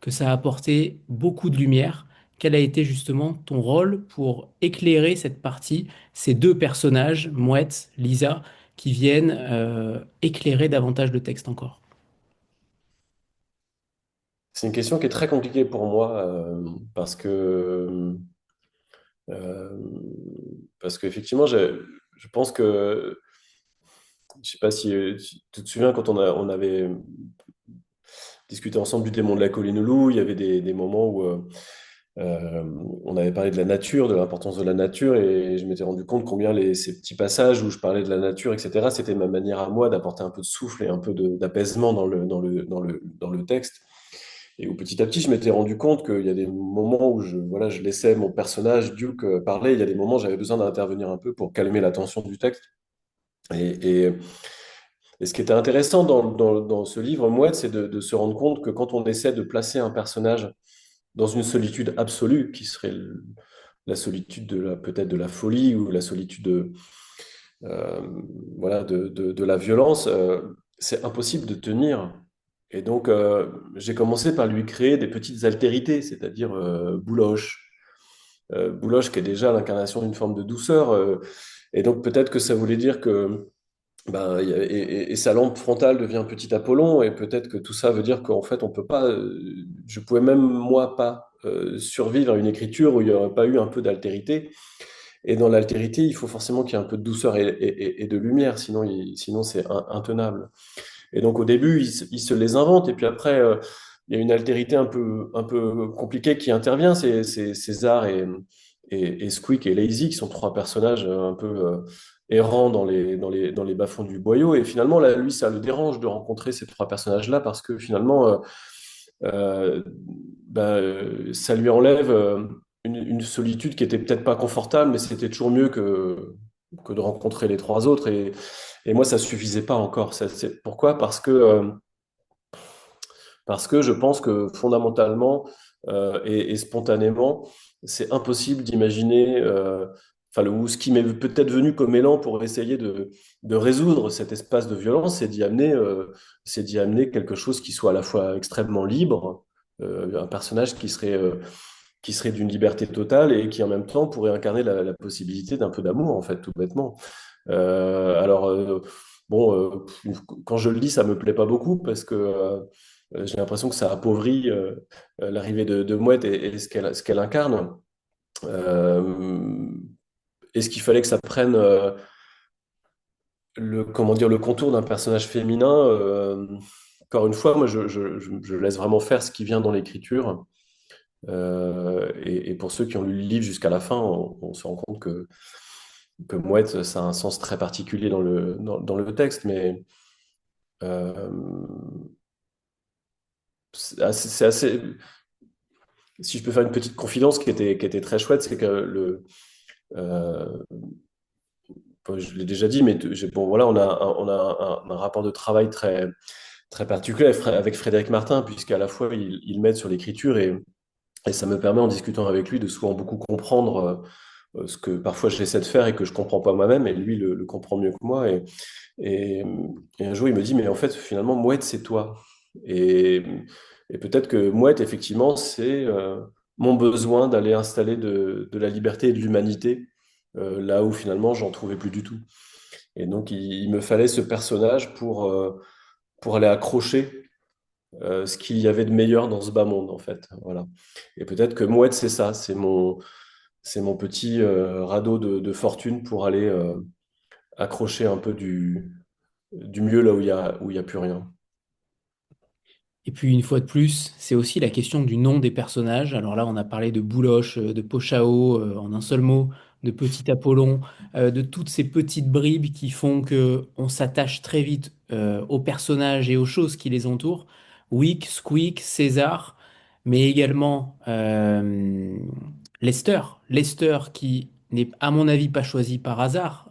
Speaker 1: que ça a apporté beaucoup de lumière. Quel a été justement ton rôle pour éclairer cette partie, ces deux personnages, Mouette, Lisa, qui viennent éclairer davantage le texte encore?
Speaker 2: C'est une question qui est très compliquée pour moi euh, parce qu'effectivement, je pense que je sais pas si tu te souviens quand on avait discuté ensemble du démon de la colline loup, il y avait des moments où euh, on avait parlé de la nature, de l'importance de la nature, et je m'étais rendu compte combien ces petits passages où je parlais de la nature, etc., c'était ma manière à moi d'apporter un peu de souffle et un peu d'apaisement dans le texte. Et où petit à petit, je m'étais rendu compte qu'il y a des moments où voilà, je laissais mon personnage, Duke, parler. Il y a des moments où j'avais besoin d'intervenir un peu pour calmer la tension du texte. Et, et, et ce qui était intéressant dans ce livre, Mouette, c'est de se rendre compte que quand on essaie de placer un personnage dans une solitude absolue, qui serait la solitude peut-être de la folie ou la solitude euh, voilà, de la violence, c'est impossible de tenir. Et donc, j'ai commencé par lui créer des petites altérités, c'est-à-dire Bouloche. Bouloche qui est déjà l'incarnation d'une forme de douceur. Et donc, peut-être que ça voulait dire que ben, et sa lampe frontale devient petit Apollon, et peut-être que tout ça veut dire qu'en fait, on peut pas, je pouvais même moi pas survivre à une écriture où il n'y aurait pas eu un peu d'altérité. Et dans l'altérité, il faut forcément qu'il y ait un peu de douceur et de lumière, sinon c'est intenable. Et donc au début, il se les invente, et puis après, il y a une altérité un peu compliquée qui intervient. C'est César et Squeak et Lazy, qui sont trois personnages un peu errants dans les bas-fonds du boyau. Et finalement, là, lui, ça le dérange de rencontrer ces trois personnages-là, parce que finalement, euh, ça lui enlève une solitude qui était peut-être pas confortable, mais c'était toujours mieux que de rencontrer les trois autres. Et moi, ça suffisait pas encore. Pourquoi? Parce que je pense que fondamentalement et spontanément, c'est impossible d'imaginer, ou ce qui m'est peut-être venu comme élan pour essayer de résoudre cet espace de violence, c'est d'y amener quelque chose qui soit à la fois extrêmement libre, un personnage qui serait d'une liberté totale et qui en même temps pourrait incarner la possibilité d'un peu d'amour, en fait, tout bêtement. Alors, bon, quand je le lis, ça me plaît pas beaucoup parce que j'ai l'impression que ça appauvrit l'arrivée de Mouette et ce qu'elle incarne. Euh, Est-ce qu'il fallait que ça prenne comment dire, le contour d'un personnage féminin? Encore une fois, moi, je laisse vraiment faire ce qui vient dans l'écriture. Et pour ceux qui ont lu le livre jusqu'à la fin, on se rend compte que Mouette, ça a un sens très particulier dans le texte, mais euh, c'est assez. Si je peux faire une petite confidence qui était très chouette, c'est que euh, bon, je l'ai déjà dit, mais bon, voilà, on a un rapport de travail très particulier avec Frédéric Martin, puisqu'à la fois il m'aide sur l'écriture et ça me permet en discutant avec lui de souvent beaucoup comprendre ce que parfois j'essaie de faire et que je comprends pas moi-même, et lui le comprend mieux que moi. Et, et un jour, il me dit, mais en fait, finalement, Mouette, c'est toi. Et, et peut-être que Mouette, effectivement, c'est mon besoin d'aller installer de la liberté et de l'humanité là où finalement, j'en trouvais plus du tout. Et donc, il me fallait ce personnage pour aller accrocher ce qu'il y avait de meilleur dans ce bas monde, en fait. Voilà. Et peut-être que Mouette, c'est ça, c'est mon petit radeau de fortune pour aller accrocher un peu du mieux là où il y a plus rien.
Speaker 1: Et puis une fois de plus, c'est aussi la question du nom des personnages. Alors là, on a parlé de Bouloche, de Pochao, en un seul mot, de Petit Apollon, de toutes ces petites bribes qui font que on s'attache très vite aux personnages et aux choses qui les entourent. Wick, Squeak, César, mais également Lester. Lester qui n'est à mon avis pas choisi par hasard.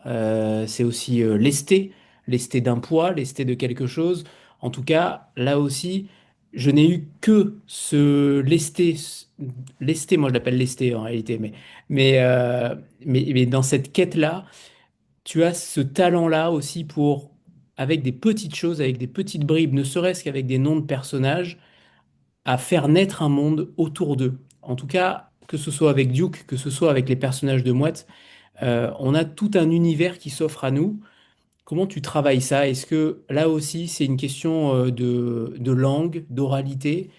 Speaker 1: C'est aussi lesté, lesté d'un poids, lesté de quelque chose. En tout cas, là aussi je n'ai eu que ce lesté, lesté, moi je l'appelle lesté en réalité, mais dans cette quête-là, tu as ce talent-là aussi pour, avec des petites choses, avec des petites bribes, ne serait-ce qu'avec des noms de personnages, à faire naître un monde autour d'eux. En tout cas, que ce soit avec Duke, que ce soit avec les personnages de Mouette, on a tout un univers qui s'offre à nous. Comment tu travailles ça? Est-ce que là aussi c'est une question de langue, d'oralité?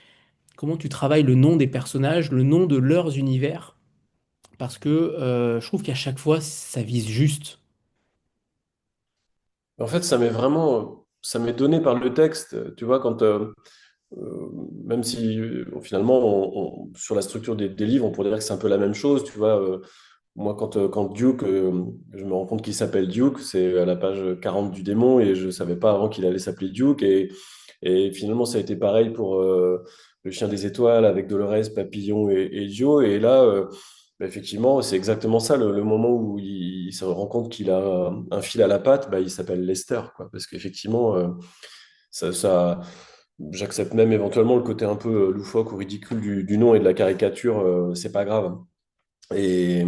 Speaker 1: Comment tu travailles le nom des personnages, le nom de leurs univers, parce que je trouve qu'à chaque fois, ça vise juste.
Speaker 2: En fait, ça m'est donné par le texte. Tu vois, quand même si finalement, sur la structure des livres, on pourrait dire que c'est un peu la même chose. Tu vois, moi, quand Duke, je me rends compte qu'il s'appelle Duke, c'est à la page 40 du démon, et je savais pas avant qu'il allait s'appeler Duke. Et finalement, ça a été pareil pour le chien des étoiles avec Dolores, Papillon et Joe. Et là, bah, effectivement, c'est exactement ça. Le moment où il se rend compte qu'il a un fil à la patte, bah, il s'appelle Lester, quoi. Parce qu'effectivement, ça, j'accepte même éventuellement le côté un peu loufoque ou ridicule du nom et de la caricature, c'est pas grave. Et,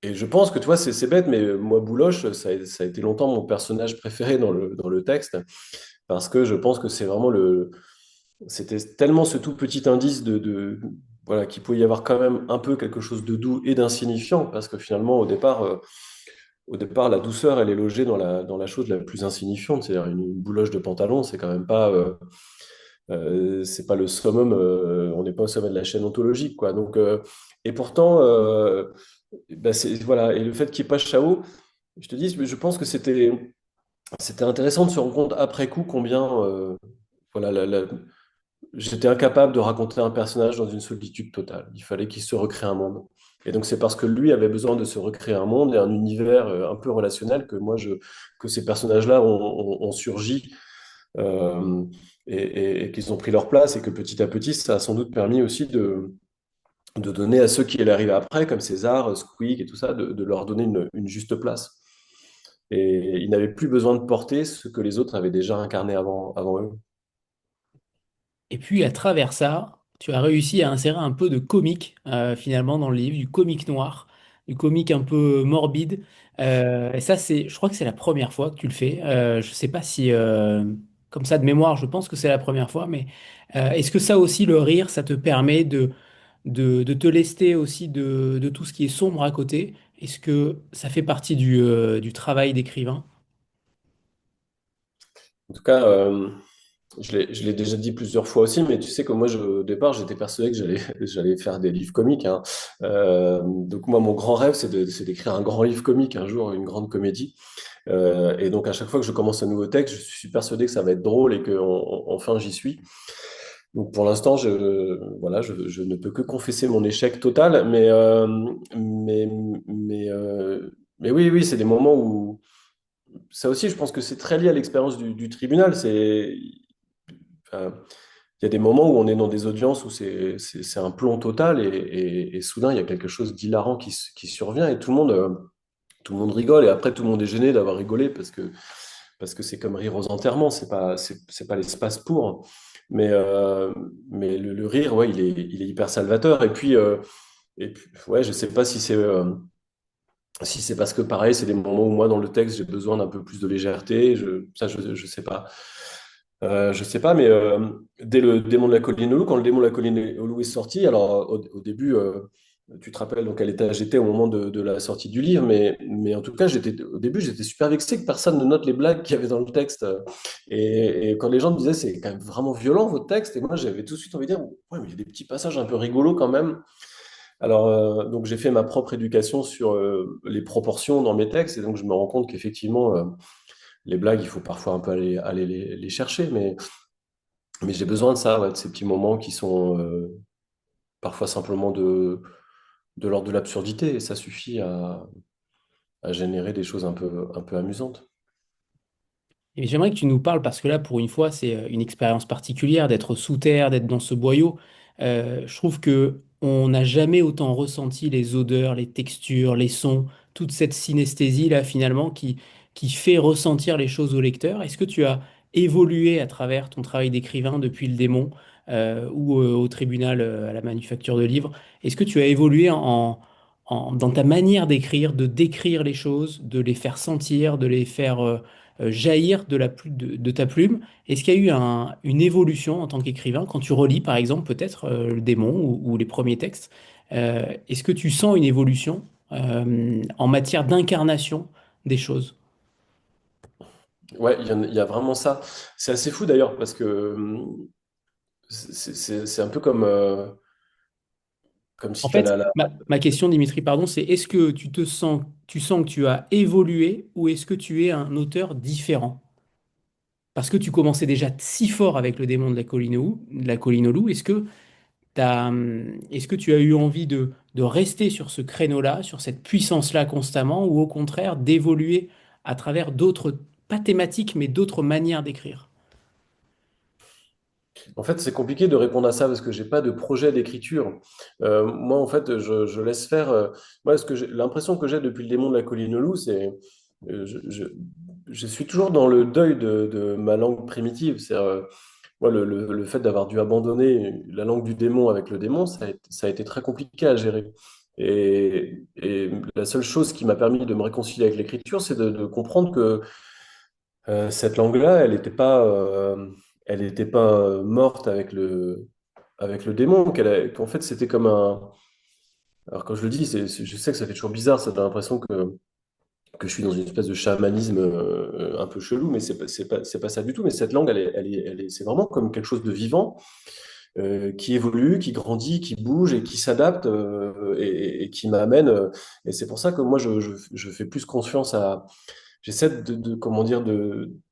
Speaker 2: et je pense que, tu vois, c'est bête, mais moi, Bouloche, ça a été longtemps mon personnage préféré dans le texte, parce que je pense que c'est vraiment c'était tellement ce tout petit indice voilà, qu'il pouvait y avoir quand même un peu quelque chose de doux et d'insignifiant, parce que finalement, au départ, la douceur, elle est logée dans la chose la plus insignifiante, c'est-à-dire une bouloche de pantalon, c'est quand même pas, c'est pas le summum, on n'est pas au sommet de la chaîne ontologique, quoi. Donc, et pourtant, bah, voilà, et le fait qu'il n'y ait pas Chao, je te dis, je pense que c'était intéressant de se rendre compte après coup combien, voilà, j'étais incapable de raconter un personnage dans une solitude totale. Il fallait qu'il se recrée un monde. Et donc c'est parce que lui avait besoin de se recréer un monde et un univers un peu relationnel que ces personnages-là ont surgi euh, et qu'ils ont pris leur place et que petit à petit, ça a sans doute permis aussi de donner à ceux qui allaient arriver après, comme César, Squeak et tout ça, de leur donner une juste place. Et ils n'avaient plus besoin de porter ce que les autres avaient déjà incarné avant eux.
Speaker 1: Et puis à travers ça, tu as réussi à insérer un peu de comique finalement dans le livre, du comique noir, du comique un peu morbide. Et ça, je crois que c'est la première fois que tu le fais. Je sais pas si, comme ça de mémoire, je pense que c'est la première fois, mais est-ce que ça aussi, le rire, ça te permet de te lester aussi de tout ce qui est sombre à côté Est-ce que ça fait partie du travail d'écrivain?
Speaker 2: En tout cas, je l'ai déjà dit plusieurs fois aussi, mais tu sais que moi, au départ, j'étais persuadé que j'allais faire des livres comiques, hein. Donc moi, mon grand rêve, c'est d'écrire un grand livre comique un jour, une grande comédie. Et donc à chaque fois que je commence un nouveau texte, je suis persuadé que ça va être drôle et que enfin j'y suis. Donc pour l'instant, voilà, je ne peux que confesser mon échec total, mais, mais, euh, mais oui, oui, c'est des moments où ça aussi, je pense que c'est très lié à l'expérience du tribunal. Enfin, il y a des moments où on est dans des audiences où c'est un plomb total et soudain il y a quelque chose d'hilarant qui survient et tout le monde rigole et après tout le monde est gêné d'avoir rigolé parce que c'est comme rire aux enterrements, c'est pas l'espace pour. Mais, euh, mais le rire, ouais, il est hyper salvateur. Et puis ouais, je sais pas si c'est parce que pareil, c'est des moments où moi dans le texte j'ai besoin d'un peu plus de légèreté. Je sais pas. Je sais pas, mais dès le démon de la colline au loup, quand le démon de la colline au loup est sorti, alors au début, tu te rappelles donc à l'état j'étais au moment de la sortie du livre, mais en tout cas, au début, j'étais super vexé que personne ne note les blagues qu'il y avait dans le texte. Et quand les gens me disaient, c'est quand même vraiment violent votre texte, et moi j'avais tout de suite envie de dire, ouais, mais il y a des petits passages un peu rigolos quand même. Alors, donc j'ai fait ma propre éducation sur les proportions dans mes textes, et donc je me rends compte qu'effectivement, les blagues, il faut parfois un peu aller les chercher, mais j'ai besoin de ça, ouais, de ces petits moments qui sont parfois simplement de l'ordre de l'absurdité, et ça suffit à générer des choses un peu amusantes.
Speaker 1: Et j'aimerais que tu nous parles, parce que là, pour une fois, c'est une expérience particulière d'être sous terre, d'être dans ce boyau. Je trouve que on n'a jamais autant ressenti les odeurs, les textures, les sons, toute cette synesthésie-là, finalement, qui fait ressentir les choses au lecteur. Est-ce que tu as évolué à travers ton travail d'écrivain depuis le démon ou au tribunal à la manufacture de livres? Est-ce que tu as évolué dans ta manière d'écrire, de décrire les choses, de les faire sentir, de les faire jaillir de ta plume? Est-ce qu'il y a eu une évolution en tant qu'écrivain quand tu relis, par exemple, peut-être Le Démon ou les premiers textes? Est-ce que tu sens une évolution en matière d'incarnation des choses?
Speaker 2: Ouais, il y a vraiment ça. C'est assez fou d'ailleurs, parce que c'est un peu comme
Speaker 1: En
Speaker 2: si tu as
Speaker 1: fait, ma question, Dimitri, pardon, c'est est-ce que tu sens que tu as évolué ou est-ce que tu es un auteur différent? Parce que tu commençais déjà si fort avec Le Démon de la colline au loup. Est-ce que tu as eu envie de rester sur ce créneau-là, sur cette puissance-là constamment, ou au contraire d'évoluer à travers d'autres, pas thématiques, mais d'autres manières d'écrire?
Speaker 2: En fait, c'est compliqué de répondre à ça parce que j'ai pas de projet d'écriture. Moi, en fait, je laisse faire. Moi, l'impression que j'ai depuis le démon de la colline au loup, c'est euh, je, je, je suis toujours dans le deuil de ma langue primitive. Moi, le fait d'avoir dû abandonner la langue du démon avec le démon, ça a été très compliqué à gérer. Et la seule chose qui m'a permis de me réconcilier avec l'écriture, c'est de comprendre que cette langue-là, elle était pas morte avec le démon, qu'en fait c'était comme un. Alors quand je le dis, je sais que ça fait toujours bizarre, ça donne l'impression que je suis dans une espèce de chamanisme un peu chelou, mais c'est pas ça du tout. Mais cette langue, c'est vraiment comme quelque chose de vivant qui évolue, qui grandit, qui bouge et qui s'adapte et qui m'amène. Et c'est pour ça que moi, je fais plus confiance à. J'essaie comment dire,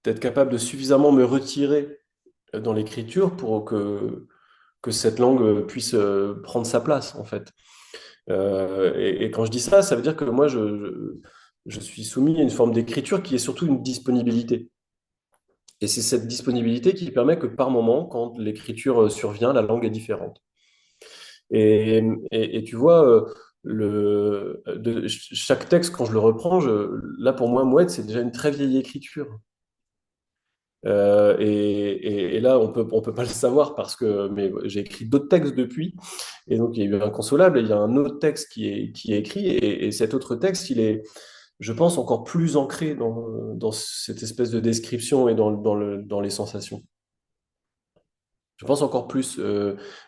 Speaker 2: d'être capable de suffisamment me retirer dans l'écriture pour que cette langue puisse prendre sa place, en fait. Et quand je dis ça, ça veut dire que moi, je suis soumis à une forme d'écriture qui est surtout une disponibilité. Et c'est cette disponibilité qui permet que par moment, quand l'écriture survient, la langue est différente. Et, et tu vois, chaque texte, quand je le reprends, là pour moi, Mouette, c'est déjà une très vieille écriture. Et là, on peut pas le savoir mais j'ai écrit d'autres textes depuis. Et donc, il y a eu Inconsolable et il y a un autre texte qui est écrit. Et cet autre texte, il est, je pense, encore plus ancré dans cette espèce de description et dans les sensations. Je pense encore plus,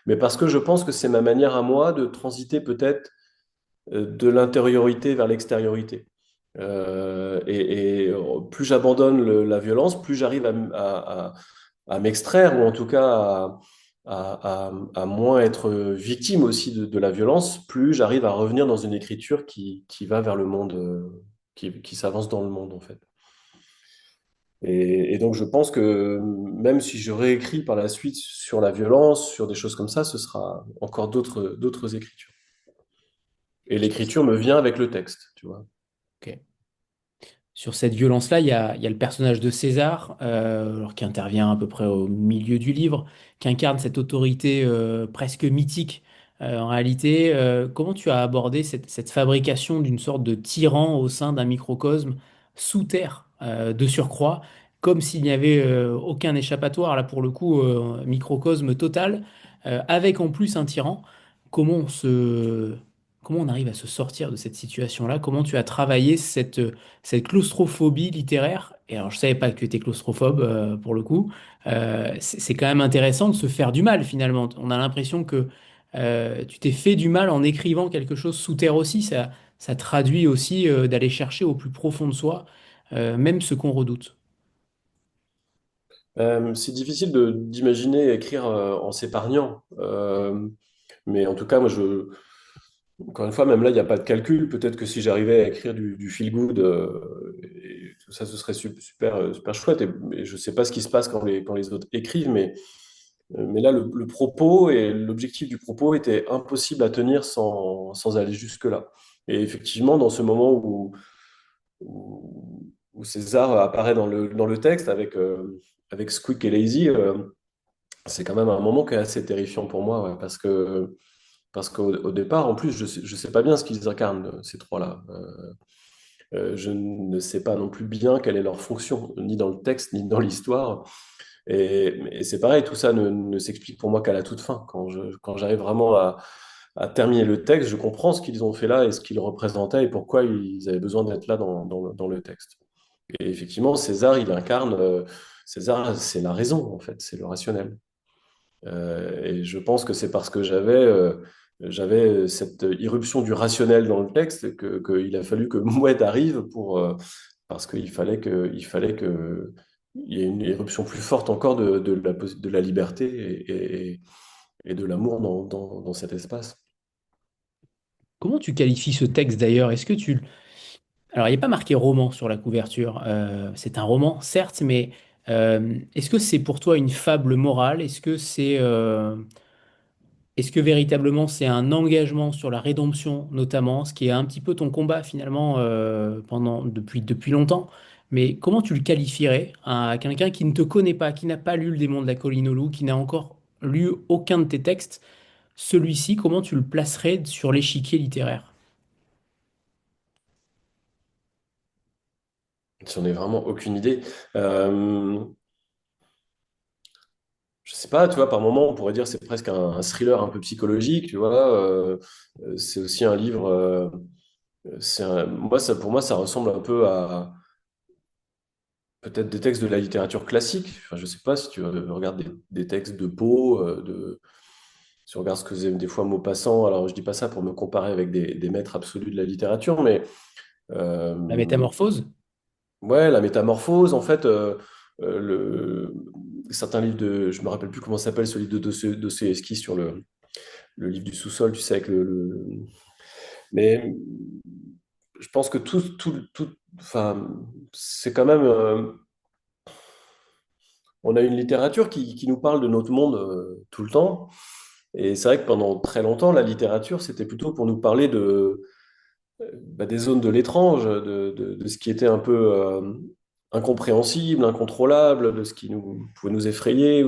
Speaker 2: mais parce que je pense que c'est ma manière à moi de transiter peut-être de l'intériorité vers l'extériorité. Plus j'abandonne la violence, plus j'arrive à m'extraire, ou en tout cas à moins être victime aussi de la violence, plus j'arrive à revenir dans une écriture qui va vers le monde, qui s'avance dans le monde, en fait. Et donc, je pense que même si je réécris par la suite sur la violence, sur des choses comme ça, ce sera encore d'autres écritures. Et l'écriture me vient avec le texte, tu vois.
Speaker 1: Ok. Sur cette violence-là, il y a le personnage de César, alors qui intervient à peu près au milieu du livre, qui incarne cette autorité presque mythique. En réalité, comment tu as abordé cette fabrication d'une sorte de tyran au sein d'un microcosme sous terre, de surcroît, comme s'il n'y avait aucun échappatoire, là pour le coup, microcosme total, avec en plus un tyran. Comment on se... Comment on arrive à se sortir de cette situation-là? Comment tu as travaillé cette claustrophobie littéraire? Et alors, je savais pas que tu étais claustrophobe pour le coup. C'est quand même intéressant de se faire du mal finalement. On a l'impression que tu t'es fait du mal en écrivant quelque chose sous terre aussi. Ça traduit aussi d'aller chercher au plus profond de soi, même ce qu'on redoute.
Speaker 2: C'est difficile d'imaginer écrire en s'épargnant. Mais en tout cas, encore une fois, même là, il n'y a pas de calcul. Peut-être que si j'arrivais à écrire du feel good, et tout ça, ce serait super, super chouette. Et je ne sais pas ce qui se passe quand les autres écrivent, mais là, le propos et l'objectif du propos était impossible à tenir sans aller jusque-là. Et effectivement, dans ce moment où César apparaît dans le texte avec Squeak et Lazy, c'est quand même un moment qui est assez terrifiant pour moi, ouais, parce qu'au départ, en plus, je sais pas bien ce qu'ils incarnent, ces trois-là. Je ne sais pas non plus bien quelle est leur fonction, ni dans le texte, ni dans l'histoire. Et c'est pareil, tout ça ne s'explique pour moi qu'à la toute fin. Quand j'arrive vraiment à terminer le texte, je comprends ce qu'ils ont fait là et ce qu'ils représentaient et pourquoi ils avaient besoin d'être là dans le texte. Et effectivement, César, César, c'est la raison, en fait, c'est le rationnel. Et je pense que c'est parce que j'avais cette irruption du rationnel dans le texte qu'il a fallu que Mouette arrive parce qu'il fallait que il y ait une éruption plus forte encore de la liberté et de l'amour dans cet espace.
Speaker 1: Comment tu qualifies ce texte d'ailleurs? Est-ce que tu... Alors, il n'est pas marqué roman sur la couverture. C'est un roman, certes, mais est-ce que c'est pour toi une fable morale? Est-ce que véritablement c'est un engagement sur la rédemption, notamment, ce qui est un petit peu ton combat finalement depuis longtemps? Mais comment tu le qualifierais à quelqu'un qui ne te connaît pas, qui n'a pas lu Le Démon de la colline au loup, qui n'a encore lu aucun de tes textes? Celui-ci, comment tu le placerais sur l'échiquier littéraire?
Speaker 2: J'en ai vraiment aucune idée. Euh, je sais pas, tu vois, par moment, on pourrait dire que c'est presque un thriller un peu psychologique, tu vois. C'est aussi un livre. Pour moi, ça ressemble un peu à peut-être des textes de la littérature classique. Enfin, je sais pas si tu regardes des textes de Poe, si tu regardes ce que faisait des fois Maupassant. Alors, je dis pas ça pour me comparer avec des maîtres absolus de la littérature, mais
Speaker 1: La
Speaker 2: euh,
Speaker 1: métamorphose?
Speaker 2: ouais, la métamorphose, en fait, certains livres je me rappelle plus comment s'appelle ce livre de Dostoïevski sur le livre du sous-sol, tu sais, mais je pense que enfin, c'est quand même, on a une littérature qui nous parle de notre monde tout le temps, et c'est vrai que pendant très longtemps, la littérature, c'était plutôt pour nous parler des zones de l'étrange, de ce qui était un peu incompréhensible, incontrôlable, de ce qui pouvait nous effrayer.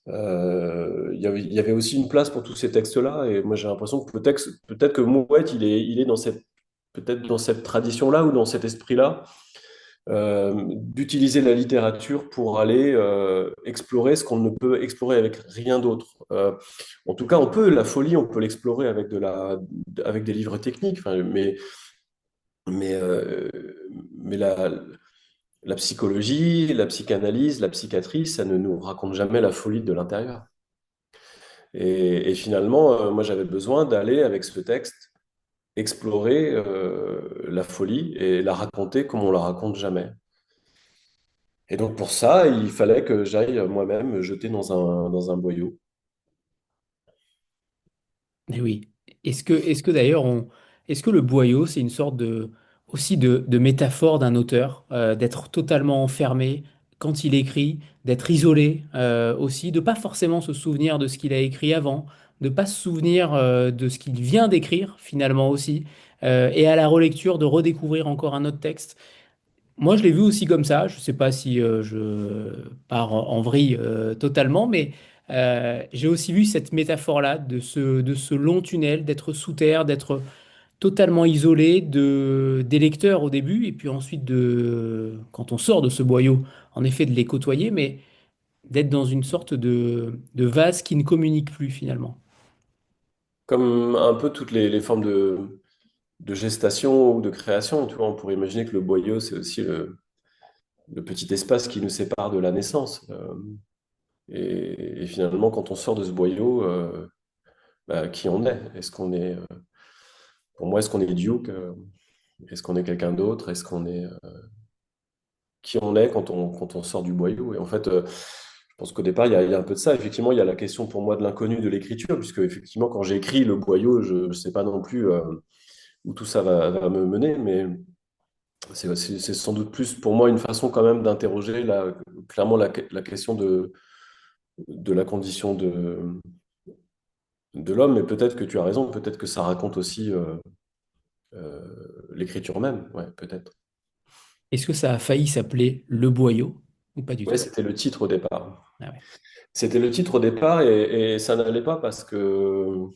Speaker 2: Il y avait aussi une place pour tous ces textes-là. Et moi, j'ai l'impression que peut-être que Mouette, il est peut-être dans cette tradition-là ou dans cet esprit-là, d'utiliser la littérature pour aller explorer ce qu'on ne peut explorer avec rien d'autre. En tout cas, la folie, on peut l'explorer avec des livres techniques, enfin, mais, euh, mais la psychologie, la psychanalyse, la psychiatrie, ça ne nous raconte jamais la folie de l'intérieur. Et finalement, moi, j'avais besoin d'aller avec ce texte explorer la folie et la raconter comme on la raconte jamais. Et donc pour ça, il fallait que j'aille moi-même me jeter dans un boyau.
Speaker 1: Eh oui. Est-ce que d'ailleurs, est-ce que le boyau, c'est une sorte aussi de métaphore d'un auteur, d'être totalement enfermé quand il écrit, d'être isolé aussi, de pas forcément se souvenir de ce qu'il a écrit avant, de pas se souvenir de ce qu'il vient d'écrire finalement aussi, et à la relecture de redécouvrir encore un autre texte. Moi, je l'ai vu aussi comme ça. Je ne sais pas si je pars en vrille totalement, mais j'ai aussi vu cette métaphore-là de ce long tunnel, d'être sous terre, d'être totalement isolé des lecteurs au début, et puis ensuite, quand on sort de ce boyau, en effet, de les côtoyer, mais d'être dans une sorte de vase qui ne communique plus finalement.
Speaker 2: Comme un peu toutes les formes de gestation ou de création, tu vois, on pourrait imaginer que le boyau, c'est aussi le petit espace qui nous sépare de la naissance. Et finalement, quand on sort de ce boyau, bah, qui on est? Pour moi, est-ce qu'on est Duke? Est-ce qu'on est quelqu'un d'autre? Est-ce qu'on est qui on est quand on sort du boyau? Et en fait, je pense qu'au départ, il y a un peu de ça. Effectivement, il y a la question pour moi de l'inconnu de l'écriture, puisque effectivement, quand j'ai écrit le boyau, je ne sais pas non plus où tout ça va me mener, mais c'est sans doute plus pour moi une façon quand même d'interroger clairement la question de la condition de l'homme, mais peut-être que tu as raison, peut-être que ça raconte aussi l'écriture même, ouais, peut-être.
Speaker 1: Est-ce que ça a failli s'appeler Le Boyau ou pas du
Speaker 2: Ouais,
Speaker 1: tout?
Speaker 2: c'était le titre au départ.
Speaker 1: Ah ouais.
Speaker 2: C'était le titre au départ et ça n'allait pas parce que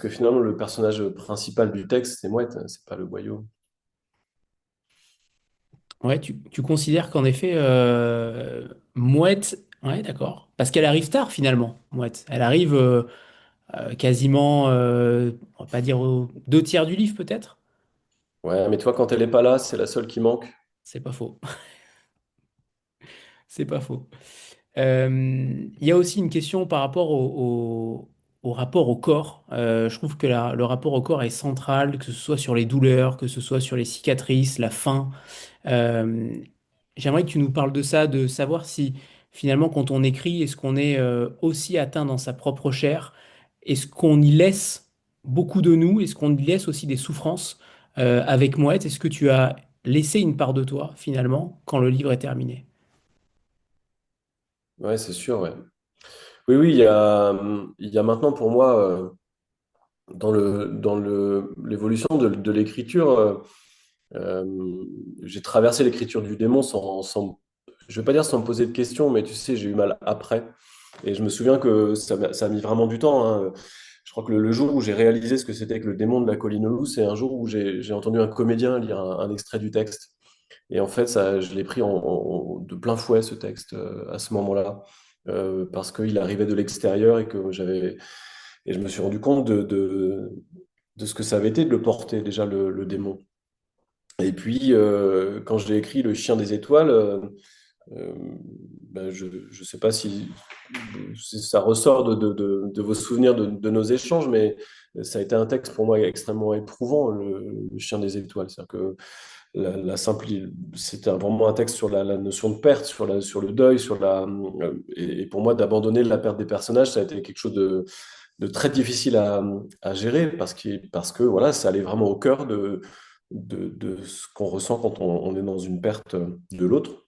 Speaker 2: finalement le personnage principal du texte, c'est Mouette, c'est pas le boyau.
Speaker 1: Ouais, tu considères qu'en effet, Mouette, ouais, d'accord. Parce qu'elle arrive tard finalement, Mouette. Elle arrive quasiment, on va pas dire aux deux tiers du livre peut-être?
Speaker 2: Ouais, mais toi, quand elle est pas là, c'est la seule qui manque.
Speaker 1: C'est pas faux. C'est pas faux. Il y a aussi une question par rapport au rapport au corps. Je trouve que le rapport au corps est central, que ce soit sur les douleurs, que ce soit sur les cicatrices, la faim. Euh, J'aimerais que tu nous parles de ça, de savoir si finalement quand on écrit, est-ce qu'on est aussi atteint dans sa propre chair? Est-ce qu'on y laisse beaucoup de nous? Est-ce qu'on y laisse aussi des souffrances avec Mouette? Est-ce que tu as laissé une part de toi finalement quand le livre est terminé?
Speaker 2: Ouais, c'est sûr, ouais. Oui, oui, il y a maintenant pour moi, l'évolution de l'écriture, j'ai traversé l'écriture du démon je vais pas dire sans me poser de questions, mais tu sais, j'ai eu mal après. Et je me souviens que ça a mis vraiment du temps, hein. Je crois que le jour où j'ai réalisé ce que c'était que le démon de la colline aux loups, c'est un jour où j'ai entendu un comédien lire un extrait du texte. Et en fait, ça, je l'ai pris de plein fouet, ce texte, à ce moment-là, parce qu'il arrivait de l'extérieur et je me suis rendu compte de ce que ça avait été de le porter, déjà, le démon. Et puis, quand j'ai écrit Le chien des étoiles, euh, ben, je ne sais pas si ça ressort de vos souvenirs de nos échanges, mais ça a été un texte pour moi extrêmement éprouvant, le chien des étoiles. C'est-à-dire que la simple, c'était vraiment un texte sur la notion de perte, sur le deuil, et pour moi, d'abandonner la perte des personnages, ça a été quelque chose de très difficile à gérer parce que voilà, ça allait vraiment au cœur de ce qu'on ressent quand on est dans une perte de l'autre.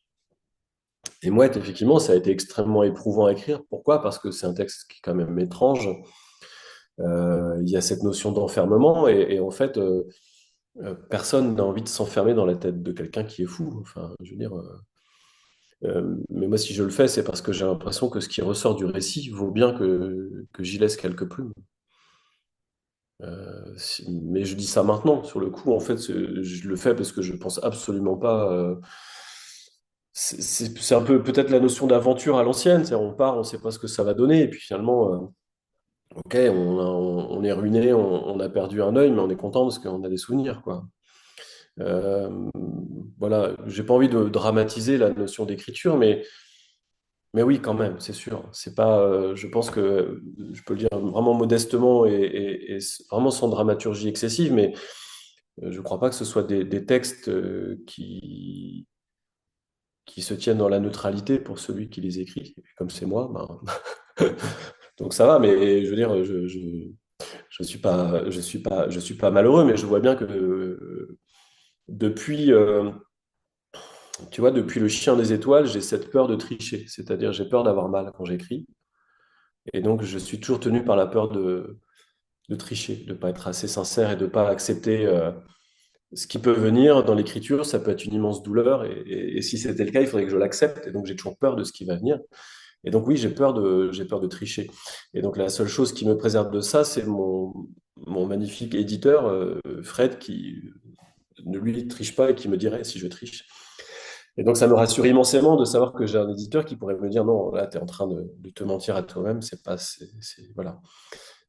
Speaker 2: Et moi, effectivement, ça a été extrêmement éprouvant à écrire. Pourquoi? Parce que c'est un texte qui est quand même étrange. Il y a cette notion d'enfermement et en fait, personne n'a envie de s'enfermer dans la tête de quelqu'un qui est fou. Enfin, je veux dire, mais moi, si je le fais, c'est parce que j'ai l'impression que ce qui ressort du récit vaut bien que j'y laisse quelques plumes. Mais je dis ça maintenant. Sur le coup, en fait, je le fais parce que je pense absolument pas. C'est un peu peut-être la notion d'aventure à l'ancienne. On part, on ne sait pas ce que ça va donner, et puis finalement, ok, on est ruiné, on a perdu un œil, mais on est content parce qu'on a des souvenirs, quoi. Euh, voilà, j'ai pas envie de dramatiser la notion d'écriture, mais Mais oui, quand même, c'est sûr. C'est pas, je pense que je peux le dire vraiment modestement et vraiment sans dramaturgie excessive, mais je ne crois pas que ce soit des textes qui se tiennent dans la neutralité pour celui qui les écrit. Et puis comme c'est moi, ben, donc ça va. Mais je veux dire, je suis pas malheureux, mais je vois bien que depuis, tu vois, depuis Le Chien des étoiles, j'ai cette peur de tricher. C'est-à-dire, j'ai peur d'avoir mal quand j'écris. Et donc, je suis toujours tenu par la peur de tricher, de ne pas être assez sincère et de ne pas accepter ce qui peut venir dans l'écriture. Ça peut être une immense douleur. Et si c'était le cas, il faudrait que je l'accepte. Et donc, j'ai toujours peur de ce qui va venir. Et donc, oui, j'ai peur de tricher. Et donc, la seule chose qui me préserve de ça, c'est mon magnifique éditeur, Fred, qui ne lui triche pas et qui me dirait si je triche. Et donc, ça me rassure immensément de savoir que j'ai un éditeur qui pourrait me dire non, là, tu es en train de te mentir à toi-même, c'est pas, voilà.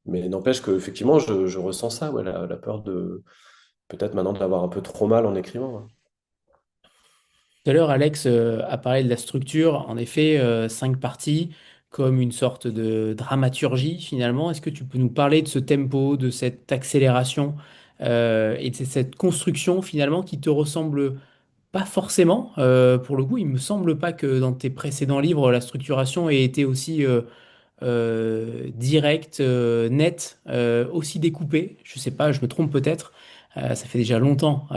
Speaker 2: Mais n'empêche qu'effectivement, je ressens ça, ouais, la peur de peut-être maintenant d'avoir un peu trop mal en écrivant. Ouais.
Speaker 1: Tout à l'heure, Alex a parlé de la structure, en effet, 5 parties, comme une sorte de dramaturgie finalement. Est-ce que tu peux nous parler de ce tempo, de cette accélération et de cette construction finalement qui te ressemble pas forcément? Pour le coup, il me semble pas que dans tes précédents livres, la structuration ait été aussi directe, nette, aussi découpée. Je sais pas, je me trompe peut-être. Ça fait déjà longtemps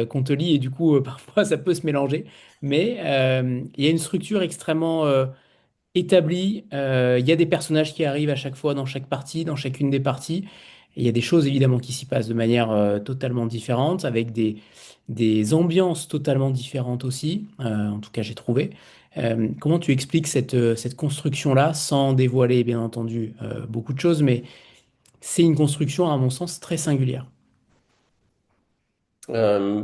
Speaker 1: qu'on te lit et du coup, parfois ça peut se mélanger. Mais il y a une structure extrêmement établie. Il y a des personnages qui arrivent à chaque fois dans chaque partie, dans chacune des parties. Et il y a des choses évidemment qui s'y passent de manière totalement différente, avec des ambiances totalement différentes aussi. En tout cas, j'ai trouvé. Comment tu expliques cette construction-là sans dévoiler, bien entendu, beaucoup de choses, mais c'est une construction, à mon sens, très singulière.
Speaker 2: Euh,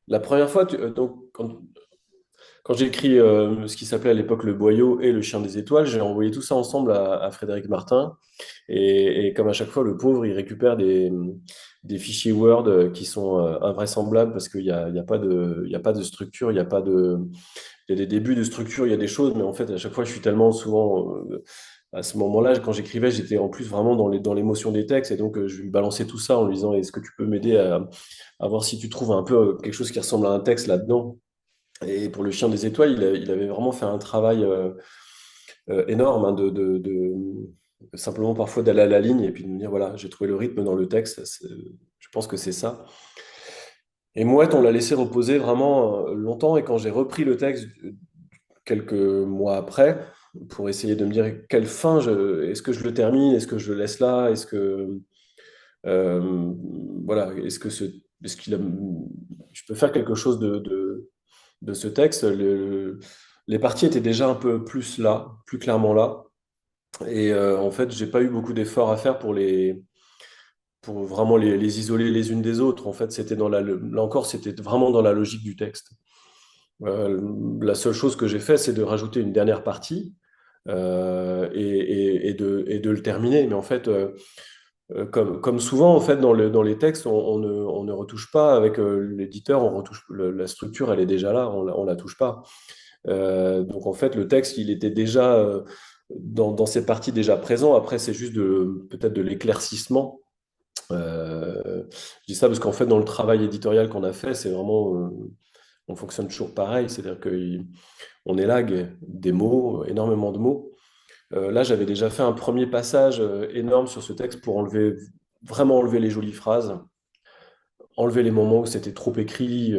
Speaker 2: la première fois, donc, quand j'ai écrit ce qui s'appelait à l'époque Le Boyau et Le Chien des étoiles, j'ai envoyé tout ça ensemble à Frédéric Martin. Et comme à chaque fois, le pauvre, il récupère des fichiers Word qui sont invraisemblables parce qu'il y a pas il y a pas de structure, il y a pas de, il y a des débuts de structure, il y a des choses, mais en fait, à chaque fois, je suis tellement souvent, à ce moment-là, quand j'écrivais, j'étais en plus vraiment dans l'émotion des textes, et donc je lui balançais tout ça en lui disant, est-ce que tu peux m'aider à voir si tu trouves un peu quelque chose qui ressemble à un texte là-dedans? Et pour Le Chien des étoiles, il avait vraiment fait un travail énorme hein, simplement parfois d'aller à la ligne et puis de me dire, voilà, j'ai trouvé le rythme dans le texte, je pense que c'est ça. Et Mouette, on l'a laissé reposer vraiment longtemps, et quand j'ai repris le texte quelques mois après, pour essayer de me dire quelle fin, est-ce que je le termine, est-ce que je le laisse là, euh, voilà, est-ce qu'il a, je peux faire quelque chose de ce texte. Les parties étaient déjà un peu plus là, plus clairement là. Et en fait, j'ai pas eu beaucoup d'efforts à faire pour vraiment les isoler les unes des autres. En fait, là encore, c'était vraiment dans la logique du texte. La seule chose que j'ai fait, c'est de rajouter une dernière partie et de le terminer. Mais en fait, comme souvent, en fait, dans les textes, on ne retouche pas avec l'éditeur, on retouche la structure, elle est déjà là, on la touche pas. Donc en fait, le texte, il était déjà dans cette partie déjà présent. Après, c'est juste peut-être de l'éclaircissement. Je dis ça parce qu'en fait, dans le travail éditorial qu'on a fait, c'est vraiment, on fonctionne toujours pareil, c'est-à-dire qu'on élague des mots, énormément de mots. Là, j'avais déjà fait un premier passage énorme sur ce texte pour vraiment enlever les jolies phrases, enlever les moments où c'était trop écrit,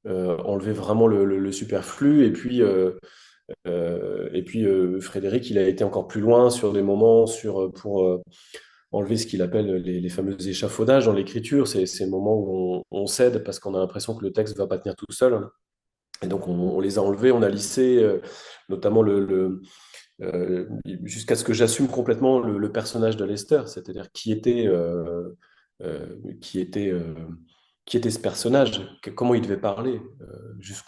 Speaker 2: enlever vraiment le superflu. Et puis Frédéric, il a été encore plus loin sur des moments pour enlever ce qu'il appelle les fameux échafaudages dans l'écriture. C'est ces moments où on cède parce qu'on a l'impression que le texte ne va pas tenir tout seul. Et donc on les a enlevés, on a lissé, notamment jusqu'à ce que j'assume complètement le personnage de Lester, c'est-à-dire euh, qui était, euh, qui était ce personnage, comment il devait parler, est-ce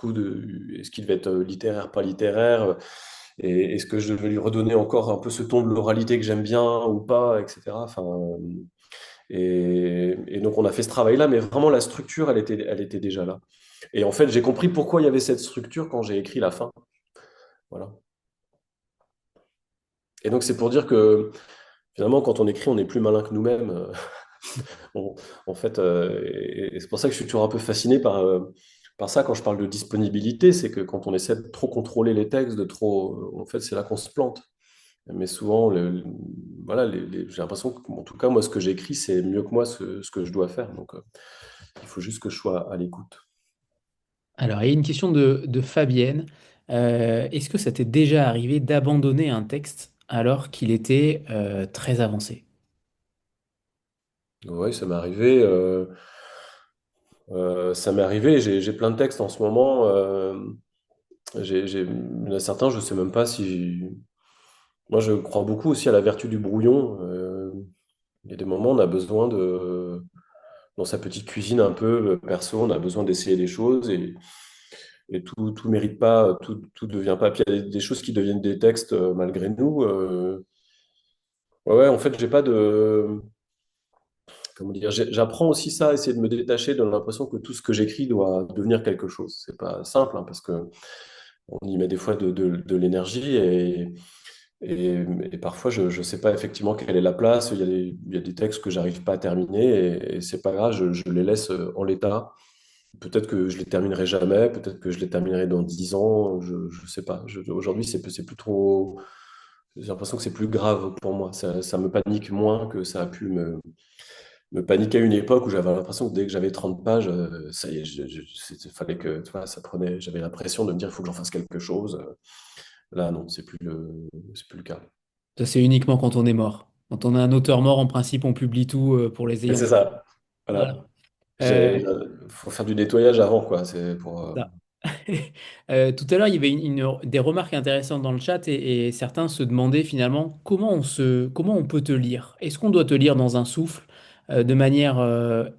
Speaker 2: qu'il devait être littéraire, pas littéraire, et est-ce que je devais lui redonner encore un peu ce ton de l'oralité que j'aime bien ou pas, etc. Enfin, et donc on a fait ce travail-là, mais vraiment la structure, elle était déjà là. Et en fait, j'ai compris pourquoi il y avait cette structure quand j'ai écrit la fin. Voilà. Et donc, c'est pour dire que finalement, quand on écrit, on est plus malin que nous-mêmes. On- en fait, et c'est pour ça que je suis toujours un peu fasciné par ça quand je parle de disponibilité, c'est que quand on essaie de trop contrôler les textes, de trop, en fait, c'est là qu'on se plante. Mais souvent, voilà, j'ai l'impression que, en tout cas, moi, ce que j'écris, c'est mieux que moi ce que je dois faire. Donc, il faut juste que je sois à l'écoute.
Speaker 1: Alors, il y a une question de Fabienne. Est-ce que ça t'est déjà arrivé d'abandonner un texte alors qu'il était très avancé?
Speaker 2: Oui, ça m'est arrivé. Ça m'est arrivé. J'ai plein de textes en ce moment. Il y en a certains, je sais même pas si. Moi, je crois beaucoup aussi à la vertu du brouillon. Il y a des moments où on a besoin dans sa petite cuisine un peu perso, on a besoin d'essayer des choses et tout mérite pas, tout devient pas. Puis il y a des choses qui deviennent des textes malgré nous. Ouais, ouais, en fait, j'ai pas de. Comment dire, j'apprends aussi ça, essayer de me détacher de l'impression que tout ce que j'écris doit devenir quelque chose. C'est pas simple, hein, parce que on y met des fois de l'énergie et parfois je sais pas effectivement quelle est la place. Il y a des textes que j'arrive pas à terminer et c'est pas grave, je les laisse en l'état. Peut-être que je les terminerai jamais, peut-être que je les terminerai dans 10 ans, je sais pas. Aujourd'hui, c'est plus trop. J'ai l'impression que c'est plus grave pour moi. Ça me panique moins que ça a pu me paniquer à une époque où j'avais l'impression que dès que j'avais 30 pages, ça y est, fallait que, tu vois, ça prenait, j'avais la pression de me dire, il faut que j'en fasse quelque chose. Là, non, c'est plus le cas.
Speaker 1: Ça, c'est uniquement quand on est mort. Quand on a un auteur mort, en principe, on publie tout pour les
Speaker 2: Et
Speaker 1: ayants
Speaker 2: c'est
Speaker 1: droit.
Speaker 2: ça.
Speaker 1: Voilà.
Speaker 2: Voilà.
Speaker 1: Euh,
Speaker 2: Faut faire du nettoyage avant, quoi. C'est pour.
Speaker 1: ça. Tout à l'heure, il y avait des remarques intéressantes dans le chat et certains se demandaient finalement comment on peut te lire. Est-ce qu'on doit te lire dans un souffle, de manière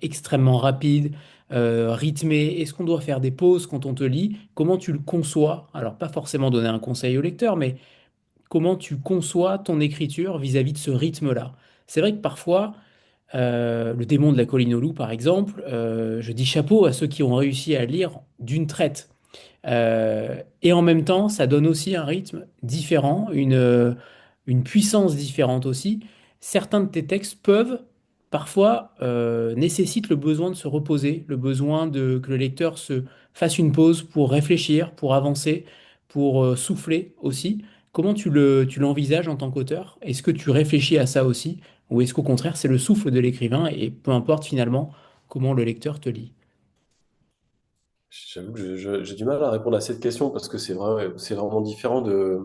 Speaker 1: extrêmement rapide, rythmée? Est-ce qu'on doit faire des pauses quand on te lit? Comment tu le conçois? Alors, pas forcément donner un conseil au lecteur, mais comment tu conçois ton écriture vis-à-vis de ce rythme-là? C'est vrai que parfois, le démon de la colline au loup, par exemple, je dis chapeau à ceux qui ont réussi à lire d'une traite. Et en même temps, ça donne aussi un rythme différent, une puissance différente aussi. Certains de tes textes peuvent parfois nécessitent le besoin de se reposer, le besoin que le lecteur se fasse une pause pour réfléchir, pour avancer, pour souffler aussi. Comment tu l'envisages en tant qu'auteur? Est-ce que tu réfléchis à ça aussi? Ou est-ce qu'au contraire, c'est le souffle de l'écrivain et peu importe finalement comment le lecteur te lit?
Speaker 2: J'avoue que j'ai du mal à répondre à cette question parce que c'est vraiment différent de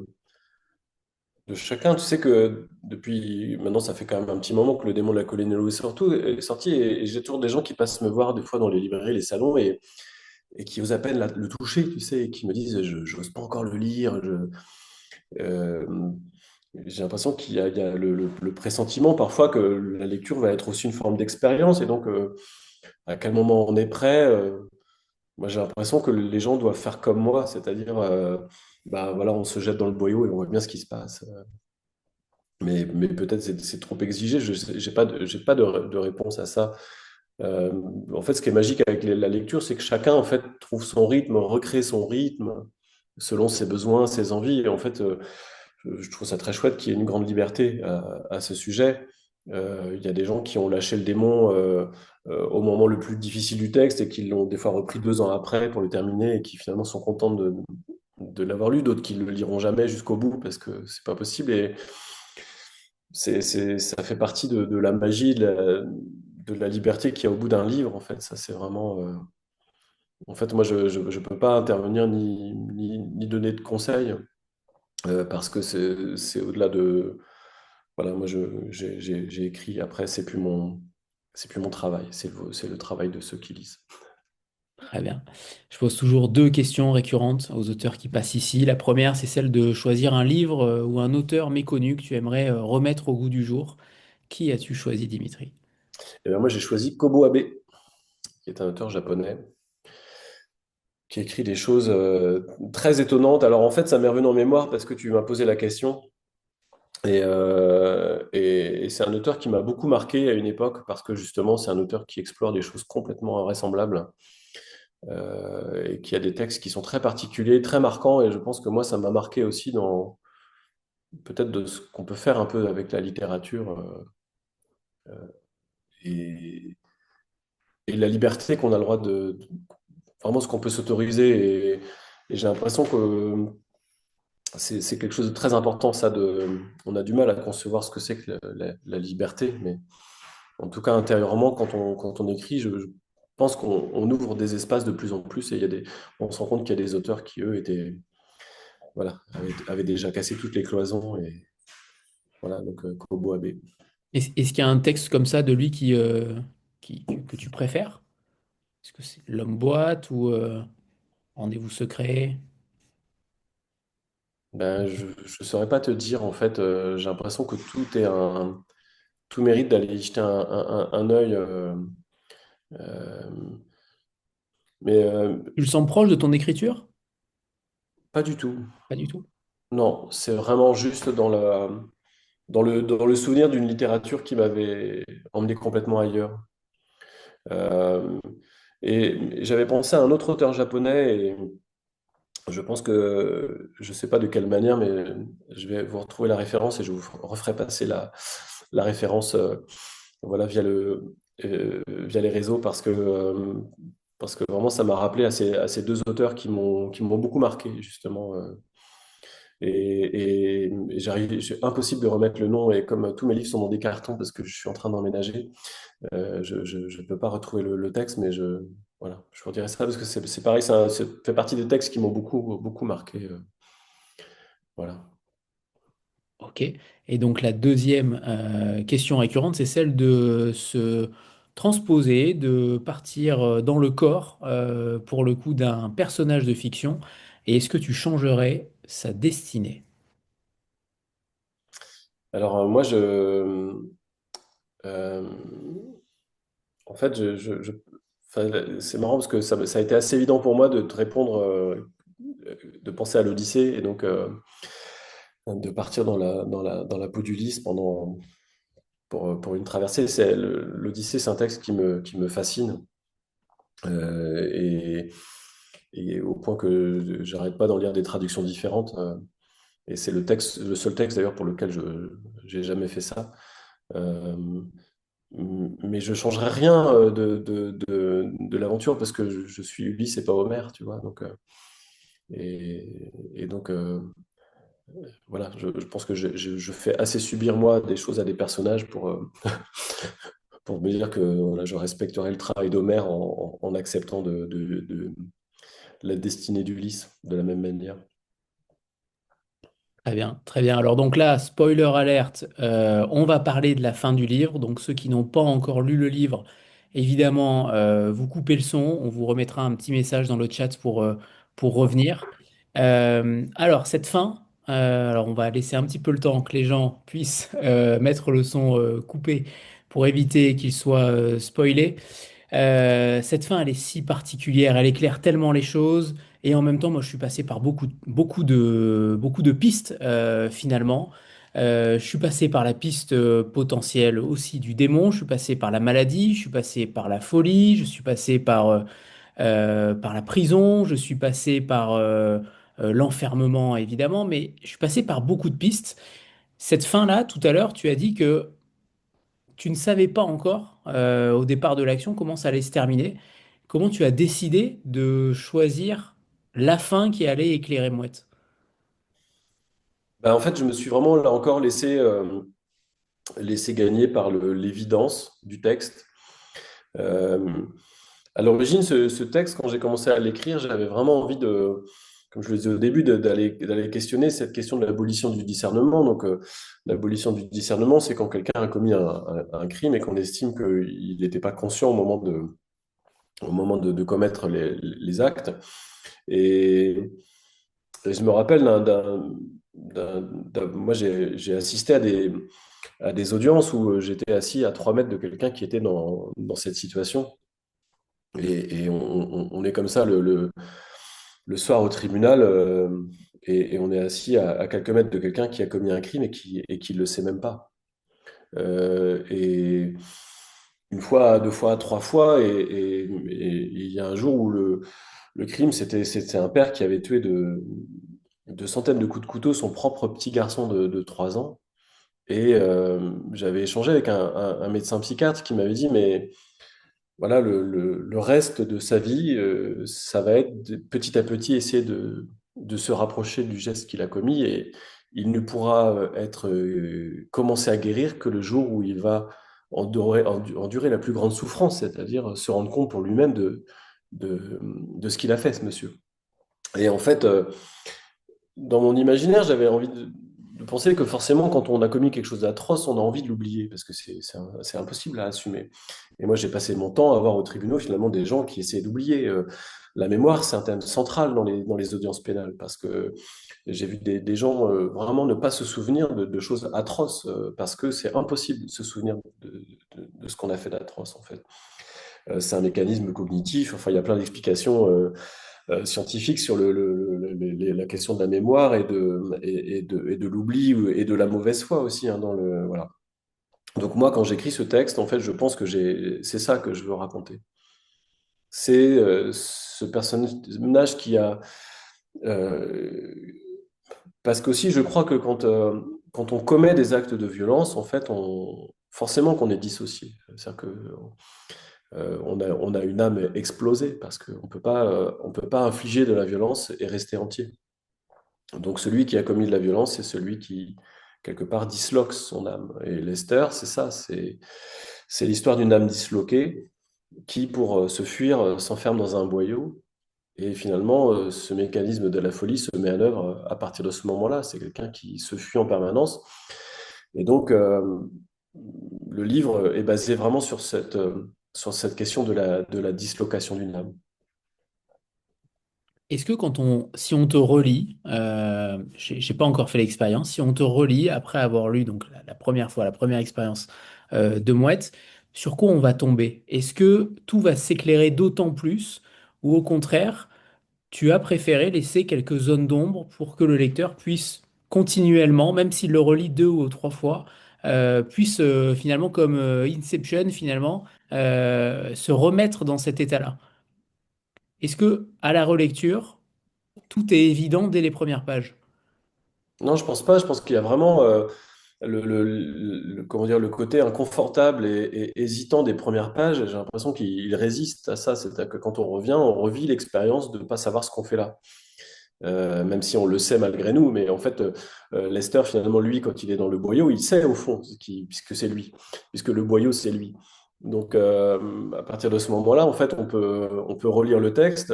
Speaker 2: chacun. Tu sais que depuis maintenant, ça fait quand même un petit moment que le démon de la colline est sorti et j'ai toujours des gens qui passent me voir des fois dans les librairies, les salons et qui osent à peine le toucher, tu sais, et qui me disent je n'ose pas encore le lire. Euh, j'ai l'impression il y a le pressentiment parfois que la lecture va être aussi une forme d'expérience et donc à quel moment on est prêt. Moi, j'ai l'impression que les gens doivent faire comme moi, c'est-à-dire, bah voilà, on se jette dans le boyau et on voit bien ce qui se passe. Mais peut-être c'est trop exigé. Je j'ai pas de réponse à ça. Euh, En fait, ce qui est magique avec la lecture, c'est que chacun en fait trouve son rythme, recrée son rythme selon ses besoins, ses envies. Et en fait, je trouve ça très chouette qu'il y ait une grande liberté à ce sujet. Il y a des gens qui ont lâché le démon au moment le plus difficile du texte et qui l'ont des fois repris 2 ans après pour le terminer et qui finalement sont contents de l'avoir lu. D'autres qui ne le liront jamais jusqu'au bout parce que c'est pas possible. Et ça fait partie de la magie, de la liberté qu'il y a au bout d'un livre. En fait, ça c'est vraiment. En fait, moi, je peux pas intervenir ni donner de conseils parce que c'est au-delà de. Voilà, moi, j'ai écrit. Après, c'est plus mon travail. C'est le travail de ceux qui lisent.
Speaker 1: Très bien. Je pose toujours deux questions récurrentes aux auteurs qui passent ici. La première, c'est celle de choisir un livre ou un auteur méconnu que tu aimerais remettre au goût du jour. Qui as-tu choisi, Dimitri?
Speaker 2: Et bien, moi, j'ai choisi Kobo Abe, qui est un auteur japonais, qui écrit des choses très étonnantes. Alors, en fait, ça m'est revenu en mémoire parce que tu m'as posé la question. Et c'est un auteur qui m'a beaucoup marqué à une époque parce que justement, c'est un auteur qui explore des choses complètement invraisemblables. et qui a des textes qui sont très particuliers, très marquants, et je pense que moi, ça m'a marqué aussi dans peut-être de ce qu'on peut faire un peu avec la littérature et, et la liberté qu'on a le droit vraiment ce qu'on peut s'autoriser. Et j'ai l'impression que c'est quelque chose de très important, ça. On a du mal à concevoir ce que c'est que la liberté, mais en tout cas, intérieurement, quand on écrit, je pense qu'on ouvre des espaces de plus en plus et on se rend compte qu'il y a des auteurs qui, eux, voilà, avaient déjà cassé toutes les cloisons. Et voilà, donc Kobo Abe.
Speaker 1: Est-ce qu'il y a un texte comme ça de lui que tu préfères? Est-ce que c'est L'homme boîte ou Rendez-vous secret?
Speaker 2: Ben, je ne saurais pas te dire, en fait, j'ai l'impression que tout mérite d'aller y jeter un œil. Euh, mais
Speaker 1: Tu le sens proche de ton écriture?
Speaker 2: pas du tout.
Speaker 1: Pas du tout.
Speaker 2: Non, c'est vraiment juste dans le souvenir d'une littérature qui m'avait emmené complètement ailleurs. Euh, et j'avais pensé à un autre auteur japonais, et je pense que, je ne sais pas de quelle manière, mais je vais vous retrouver la référence et je vous referai passer la référence voilà, via les réseaux parce que vraiment ça m'a rappelé à ces deux auteurs qui m'ont beaucoup marqué, justement. C'est impossible de remettre le nom, et comme tous mes livres sont dans des cartons parce que je suis en train d'emménager, je ne peux pas retrouver le texte, mais voilà, je vous dirai ça parce que c'est pareil, ça fait partie des textes qui m'ont beaucoup marqué. Voilà.
Speaker 1: Ok. Et donc la deuxième question récurrente, c'est celle de se transposer, de partir dans le corps, pour le coup, d'un personnage de fiction. Et est-ce que tu changerais sa destinée?
Speaker 2: Alors, euh, en fait, enfin, c'est marrant parce que ça a été assez évident pour moi de te répondre, de penser à l'Odyssée et donc de partir dans la peau d'Ulysse pour une traversée. L'Odyssée, c'est un texte qui me fascine euh, et, et au point que j'arrête pas d'en lire des traductions différentes. Et c'est le seul texte d'ailleurs pour lequel je j'ai jamais fait ça. Euh, mais je changerais rien de l'aventure parce que je suis Ulysse et pas Homère, tu vois. Donc, et donc, voilà, je pense que je fais assez subir moi des choses à des personnages pour me dire que voilà, je respecterai le travail d'Homère en acceptant de la destinée d'Ulysse de la même manière.
Speaker 1: Très bien, très bien. Alors donc là, spoiler alerte, on va parler de la fin du livre. Donc ceux qui n'ont pas encore lu le livre, évidemment, vous coupez le son. On vous remettra un petit message dans le chat pour revenir. Alors cette fin, alors on va laisser un petit peu le temps que les gens puissent mettre le son coupé pour éviter qu'il soit spoilé. Cette fin, elle est si particulière, elle éclaire tellement les choses, et en même temps, moi, je suis passé par beaucoup de pistes finalement. Je suis passé par la piste potentielle aussi du démon, je suis passé par la maladie, je suis passé par la folie, je suis passé par la prison, je suis passé par l'enfermement évidemment, mais je suis passé par beaucoup de pistes. Cette fin-là, tout à l'heure, tu as dit que tu ne savais pas encore au départ de l'action comment ça allait se terminer. Comment tu as décidé de choisir la fin qui allait éclairer Mouette?
Speaker 2: Bah, en fait, je me suis vraiment là encore laissé gagner par l'évidence du texte. Euh, à l'origine, ce texte, quand j'ai commencé à l'écrire, j'avais vraiment envie comme je le disais au début, d'aller questionner cette question de l'abolition du discernement. Donc, l'abolition du discernement, c'est quand quelqu'un a commis un crime et qu'on estime qu'il n'était pas conscient au moment de commettre les actes. Et, et je me rappelle moi, j'ai assisté à des audiences où j'étais assis à 3 mètres de quelqu'un qui était dans cette situation. Et on est comme ça le soir au tribunal et on est assis à quelques mètres de quelqu'un qui a commis un crime et qui le sait même pas. Euh, et, une fois, deux fois, trois fois, et il y a un jour où le crime, c'était un père qui avait tué de centaines de coups de couteau son propre petit garçon de 3 ans. Et j'avais échangé avec un médecin psychiatre qui m'avait dit, mais voilà, le reste de sa vie, ça va être petit à petit essayer de se rapprocher du geste qu'il a commis, et il ne pourra être commencer à guérir que le jour où il va endurer la plus grande souffrance, c'est-à-dire se rendre compte pour lui-même de ce qu'il a fait, ce monsieur. Et en fait, dans mon imaginaire, j'avais envie de penser que forcément, quand on a commis quelque chose d'atroce, on a envie de l'oublier, parce que c'est impossible à assumer. Et moi, j'ai passé mon temps à voir au tribunal finalement des gens qui essaient d'oublier. La mémoire, c'est un thème central dans les audiences pénales, parce que j'ai vu des gens vraiment ne pas se souvenir de choses atroces, parce que c'est impossible de se souvenir de ce qu'on a fait d'atroce, en fait. C'est un mécanisme cognitif, enfin, il y a plein d'explications scientifiques sur la question de la mémoire et de l'oubli et de la mauvaise foi aussi, hein, voilà. Donc moi, quand j'écris ce texte, en fait, je pense que c'est ça que je veux raconter. C'est ce personnage qui a... euh, parce qu'aussi, je crois que quand on commet des actes de violence, en fait, forcément qu'on est dissocié. C'est-à-dire que on a une âme explosée parce qu'on peut pas infliger de la violence et rester entier. Donc celui qui a commis de la violence, c'est celui qui, quelque part, disloque son âme. Et Lester, c'est ça, c'est l'histoire d'une âme disloquée qui, pour se fuir, s'enferme dans un boyau. Et finalement, ce mécanisme de la folie se met en œuvre à partir de ce moment-là. C'est quelqu'un qui se fuit en permanence. Et donc, le livre est basé vraiment sur cette question de la dislocation d'une âme.
Speaker 1: Est-ce que si on te relit, j'ai pas encore fait l'expérience, si on te relit après avoir lu donc la première fois, la première expérience de Mouette, sur quoi on va tomber? Est-ce que tout va s'éclairer d'autant plus ou au contraire, tu as préféré laisser quelques zones d'ombre pour que le lecteur puisse continuellement, même s'il le relit deux ou trois fois, puisse finalement, comme Inception, finalement, se remettre dans cet état-là? Est-ce que à la relecture, tout est évident dès les premières pages?
Speaker 2: Non, je pense pas. Je pense qu'il y a vraiment comment dire, le côté inconfortable et hésitant des premières pages. J'ai l'impression qu'il résiste à ça. C'est-à-dire que quand on revient, on revit l'expérience de ne pas savoir ce qu'on fait là. Même si on le sait malgré nous. Mais en fait, Lester, finalement, lui, quand il est dans le boyau, il sait au fond, puisque c'est lui, puisque le boyau, c'est lui. Donc, à partir de ce moment-là, en fait, on peut relire le texte.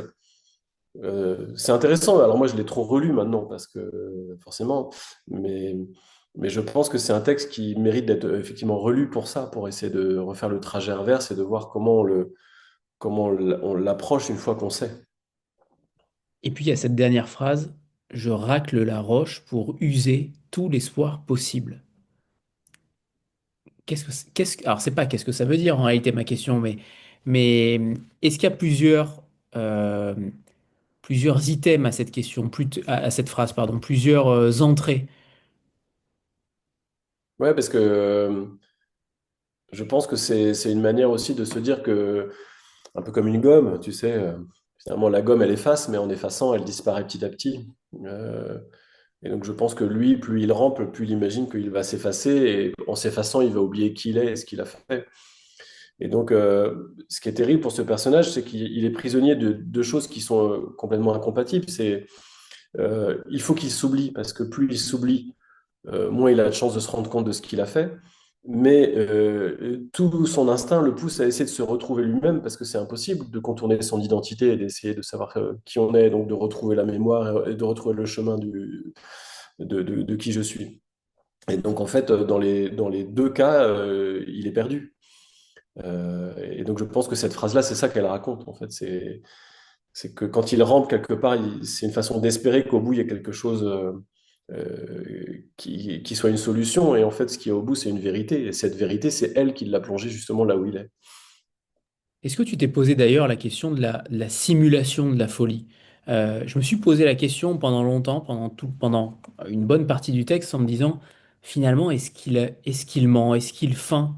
Speaker 2: C'est intéressant. Alors moi, je l'ai trop relu maintenant parce que forcément, mais, mais je pense que c'est un texte qui mérite d'être effectivement relu pour ça, pour essayer de refaire le trajet inverse et de voir comment on l'approche une fois qu'on sait.
Speaker 1: Et puis il y a cette dernière phrase, je racle la roche pour user tout l'espoir possible. Alors c'est pas qu'est-ce que ça veut dire en réalité ma question, mais est-ce qu'il y a euh, plusieurs items à cette question, à cette phrase, pardon, plusieurs entrées?
Speaker 2: Ouais, parce que je pense que c'est une manière aussi de se dire que, un peu comme une gomme, tu sais, finalement la gomme elle efface, mais en effaçant elle disparaît petit à petit. Euh, Et donc, je pense que lui, plus il rampe, plus il imagine qu'il va s'effacer. Et en s'effaçant, il va oublier qui il est et ce qu'il a fait. Et donc, ce qui est terrible pour ce personnage, c'est qu'il est prisonnier de deux choses qui sont complètement incompatibles. Il faut qu'il s'oublie, parce que plus il s'oublie, moins il a de chances de se rendre compte de ce qu'il a fait. Mais tout son instinct le pousse à essayer de se retrouver lui-même, parce que c'est impossible de contourner son identité et d'essayer de savoir qui on est, donc de retrouver la mémoire et de retrouver le chemin de qui je suis. Et donc, en fait, dans les deux cas, il est perdu. Et donc, je pense que cette phrase-là, c'est ça qu'elle raconte, en fait. C'est que quand il rampe quelque part, c'est une façon d'espérer qu'au bout, il y ait quelque chose qui soit une solution. Et en fait, ce qui est au bout, c'est une vérité. Et cette vérité, c'est elle qui l'a plongé justement là où il est.
Speaker 1: Est-ce que tu t'es posé d'ailleurs la question de la simulation de la folie? Je me suis posé la question pendant longtemps, pendant une bonne partie du texte, en me disant, finalement, est-ce qu'il ment? Est-ce qu'il feint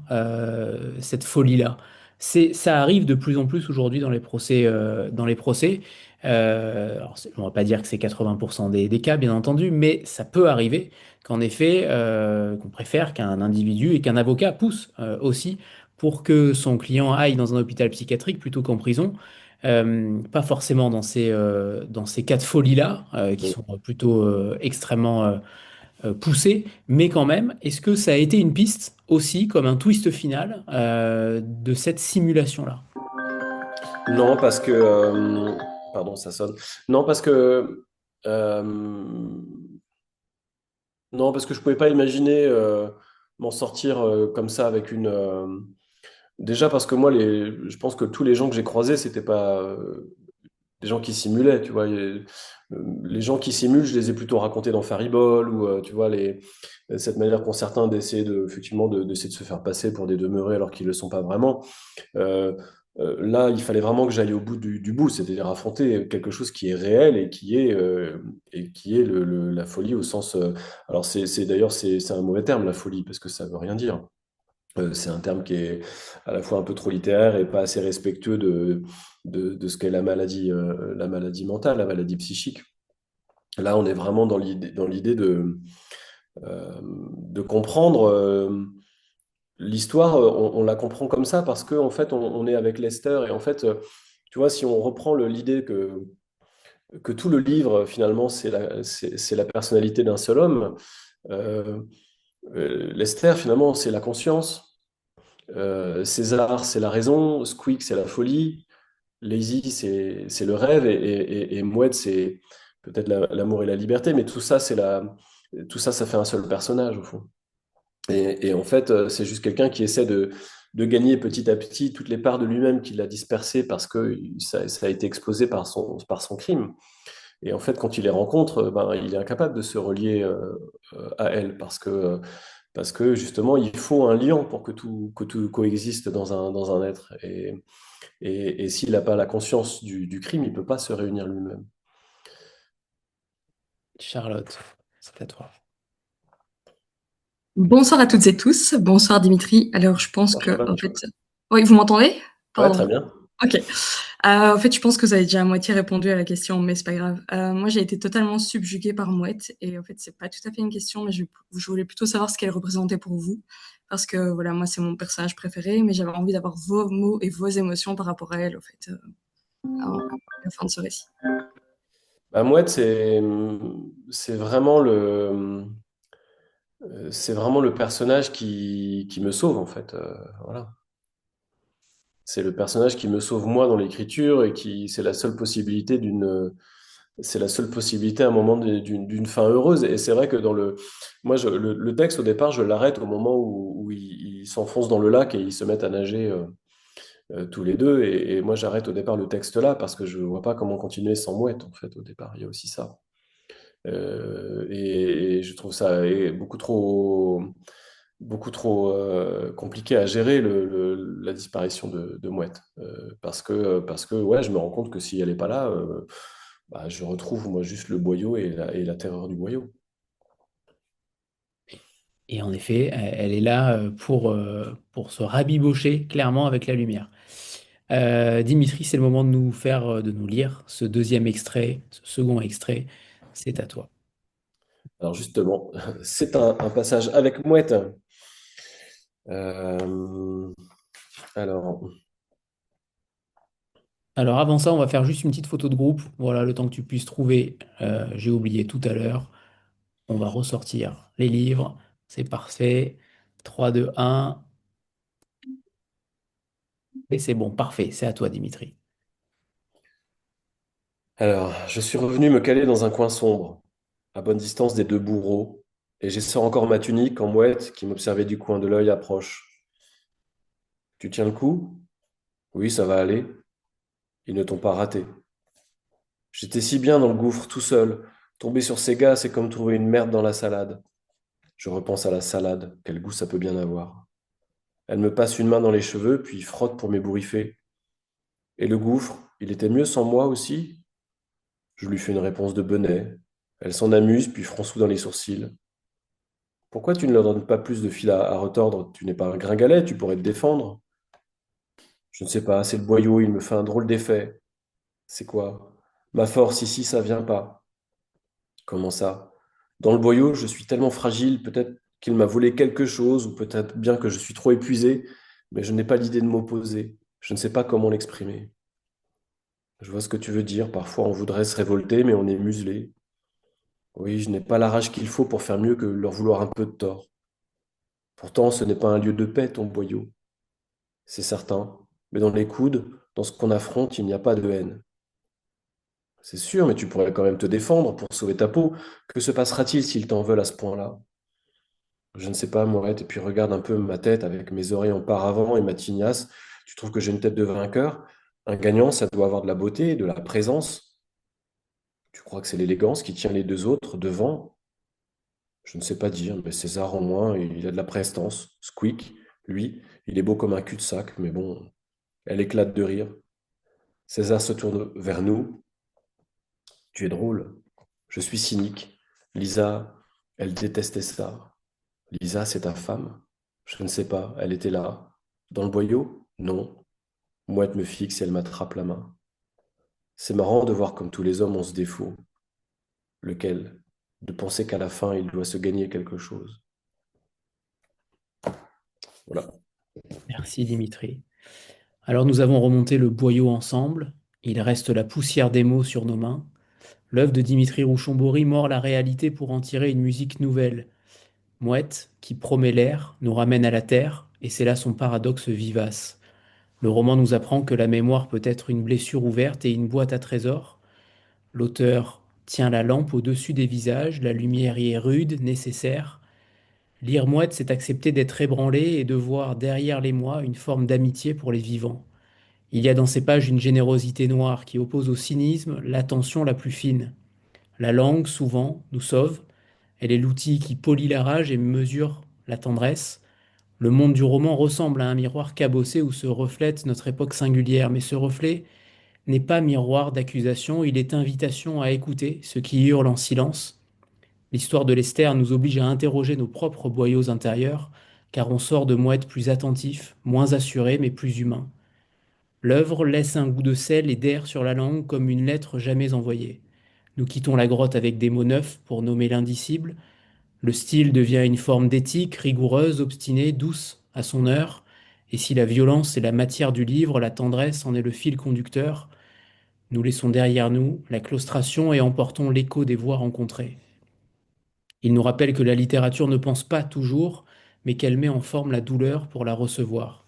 Speaker 1: cette folie-là? Ça arrive de plus en plus aujourd'hui dans les procès, dans les procès. Alors, on va pas dire que c'est 80% des cas, bien entendu, mais ça peut arriver qu'en effet, qu'on préfère qu'un individu et qu'un avocat pousse aussi pour que son client aille dans un hôpital psychiatrique plutôt qu'en prison. Pas forcément dans ces cas de folie-là, qui sont plutôt extrêmement poussés, mais quand même, est-ce que ça a été une piste aussi, comme un twist final de cette simulation-là?
Speaker 2: Non, parce que... pardon, ça sonne. Non, parce que... euh, non, parce que je pouvais pas imaginer m'en sortir comme ça avec une... déjà parce que moi, je pense que tous les gens que j'ai croisés, c'était pas des gens qui simulaient, tu vois. Les gens qui simulent, je les ai plutôt racontés dans Faribol ou, tu vois, cette manière qu'ont certains d'essayer effectivement, d'essayer de se faire passer pour des demeurés alors qu'ils ne le sont pas vraiment. Euh, Là, il fallait vraiment que j'aille au bout du bout, c'est-à-dire affronter quelque chose qui est réel et qui est la folie au sens. Alors, d'ailleurs, c'est un mauvais terme, la folie, parce que ça veut rien dire. C'est un terme qui est à la fois un peu trop littéraire et pas assez respectueux de ce qu'est la maladie mentale, la maladie psychique. Là, on est vraiment dans l'idée de comprendre. L'histoire, on la comprend comme ça parce qu'en fait, on est avec Lester. Et en fait, tu vois, si on reprend l'idée que tout le livre, finalement, c'est la personnalité d'un seul homme, euh, Lester, finalement, c'est la conscience. César, c'est la raison. Squeak, c'est la folie. Lazy, c'est le rêve. Et Mouette, c'est peut-être l'amour et la liberté. Mais tout ça, ça fait un seul personnage, au fond. Et en fait, c'est juste quelqu'un qui essaie de gagner petit à petit toutes les parts de lui-même qu'il a dispersées parce que ça a été exposé par son crime. Et en fait, quand il les rencontre, ben, il est incapable de se relier à elle parce que justement, il faut un lien pour que tout coexiste dans un être. Et s'il n'a pas la conscience du crime, il ne peut pas se réunir lui-même.
Speaker 1: Charlotte, c'est à toi.
Speaker 5: Bonsoir à toutes et tous. Bonsoir Dimitri. Alors, je pense
Speaker 2: Ah,
Speaker 5: que,
Speaker 2: Charlotte,
Speaker 5: en
Speaker 2: tu
Speaker 5: fait,
Speaker 2: vois.
Speaker 5: oui, vous m'entendez?
Speaker 2: Ouais,
Speaker 5: Pardon.
Speaker 2: très bien.
Speaker 5: Ok. En fait, je pense que vous avez déjà à moitié répondu à la question, mais c'est pas grave. Moi, j'ai été totalement subjuguée par Mouette, et en fait, c'est pas tout à fait une question, mais je voulais plutôt savoir ce qu'elle représentait pour vous, parce que voilà, moi, c'est mon personnage préféré, mais j'avais envie d'avoir vos mots et vos émotions par rapport à elle, en fait, à la fin de ce récit.
Speaker 2: Bah, Mouette, c'est vraiment c'est vraiment le personnage qui me sauve, en fait. Voilà. C'est le personnage qui me sauve moi dans l'écriture et c'est la seule possibilité c'est la seule possibilité à un moment d'une fin heureuse. Et c'est vrai que moi, le texte au départ, je l'arrête au moment où ils s'enfoncent dans le lac et ils se mettent à nager tous les deux. Et moi, j'arrête au départ le texte là parce que je vois pas comment continuer sans Mouette, en fait, au départ. Il y a aussi ça. Et je trouve ça beaucoup trop compliqué à gérer la disparition de Mouette. Parce que ouais, je me rends compte que si elle n'est pas là, bah, je retrouve moi juste le boyau et la terreur du boyau.
Speaker 1: Et en effet, elle est là pour se rabibocher clairement avec la lumière. Dimitri, c'est le moment de de nous lire ce deuxième extrait, ce second extrait. C'est à toi.
Speaker 2: Alors justement, c'est un passage avec Mouette. Euh, alors,
Speaker 1: Alors avant ça, on va faire juste une petite photo de groupe. Voilà, le temps que tu puisses trouver. J'ai oublié tout à l'heure. On va ressortir les livres. C'est parfait. 3, 2, 1. Et c'est bon, parfait. C'est à toi, Dimitri.
Speaker 2: je suis revenu me caler dans un coin sombre, à bonne distance des deux bourreaux, et j'essore encore ma tunique quand Mouette, qui m'observait du coin de l'œil, approche. Tu tiens le coup? Oui, ça va aller. Ils ne t'ont pas raté. J'étais si bien dans le gouffre, tout seul. Tomber sur ces gars, c'est comme trouver une merde dans la salade. Je repense à la salade, quel goût ça peut bien avoir. Elle me passe une main dans les cheveux, puis frotte pour m'ébouriffer. Et le gouffre, il était mieux sans moi aussi? Je lui fais une réponse de benet. Elle s'en amuse, puis fronçoue dans les sourcils. Pourquoi tu ne leur donnes pas plus de fil à retordre? Tu n'es pas un gringalet, tu pourrais te défendre. Je ne sais pas, c'est le boyau, il me fait un drôle d'effet. C'est quoi? Ma force ici, ça vient pas. Comment ça? Dans le boyau, je suis tellement fragile, peut-être qu'il m'a volé quelque chose, ou peut-être bien que je suis trop épuisé, mais je n'ai pas l'idée de m'opposer. Je ne sais pas comment l'exprimer. Je vois ce que tu veux dire. Parfois, on voudrait se révolter, mais on est muselé. Oui, je n'ai pas la rage qu'il faut pour faire mieux que leur vouloir un peu de tort. Pourtant, ce n'est pas un lieu de paix, ton boyau. C'est certain. Mais dans les coudes, dans ce qu'on affronte, il n'y a pas de haine. C'est sûr, mais tu pourrais quand même te défendre pour sauver ta peau. Que se passera-t-il s'ils t'en veulent à ce point-là? Je ne sais pas, Mourette, et puis regarde un peu ma tête avec mes oreilles en paravent et ma tignasse. Tu trouves que j'ai une tête de vainqueur? Un gagnant, ça doit avoir de la beauté, de la présence. Tu crois que c'est l'élégance qui tient les deux autres devant? Je ne sais pas dire, mais César en moins, il a de la prestance. Squeak, lui, il est beau comme un cul-de-sac, mais bon, elle éclate de rire. César se tourne vers nous. Tu es drôle. Je suis cynique. Lisa, elle détestait ça. Lisa, c'est ta femme? Je ne sais pas, elle était là. Dans le boyau? Non. Mouette me fixe et elle m'attrape la main. C'est marrant de voir comme tous les hommes ont ce défaut. Lequel? De penser qu'à la fin, il doit se gagner quelque chose. Voilà.
Speaker 1: Merci Dimitri. Alors nous avons remonté le boyau ensemble. Il reste la poussière des mots sur nos mains. L'œuvre de Dimitri Rouchon-Bory mord la réalité pour en tirer une musique nouvelle. Mouette, qui promet l'air, nous ramène à la terre, et c'est là son paradoxe vivace. Le roman nous apprend que la mémoire peut être une blessure ouverte et une boîte à trésors. L'auteur tient la lampe au-dessus des visages, la lumière y est rude, nécessaire. Lire Mouette, c'est accepter d'être ébranlé et de voir derrière les mois une forme d'amitié pour les vivants. Il y a dans ces pages une générosité noire qui oppose au cynisme l'attention la plus fine. La langue, souvent, nous sauve. Elle est l'outil qui polit la rage et mesure la tendresse. Le monde du roman ressemble à un miroir cabossé où se reflète notre époque singulière, mais ce reflet n'est pas miroir d'accusation, il est invitation à écouter ce qui hurle en silence. L'histoire de l'Esther nous oblige à interroger nos propres boyaux intérieurs, car on sort de Mouette plus attentif, moins assuré, mais plus humain. L'œuvre laisse un goût de sel et d'air sur la langue comme une lettre jamais envoyée. Nous quittons la grotte avec des mots neufs pour nommer l'indicible. Le style devient une forme d'éthique, rigoureuse, obstinée, douce, à son heure. Et si la violence est la matière du livre, la tendresse en est le fil conducteur, nous laissons derrière nous la claustration et emportons l'écho des voix rencontrées. Il nous rappelle que la littérature ne pense pas toujours, mais qu'elle met en forme la douleur pour la recevoir.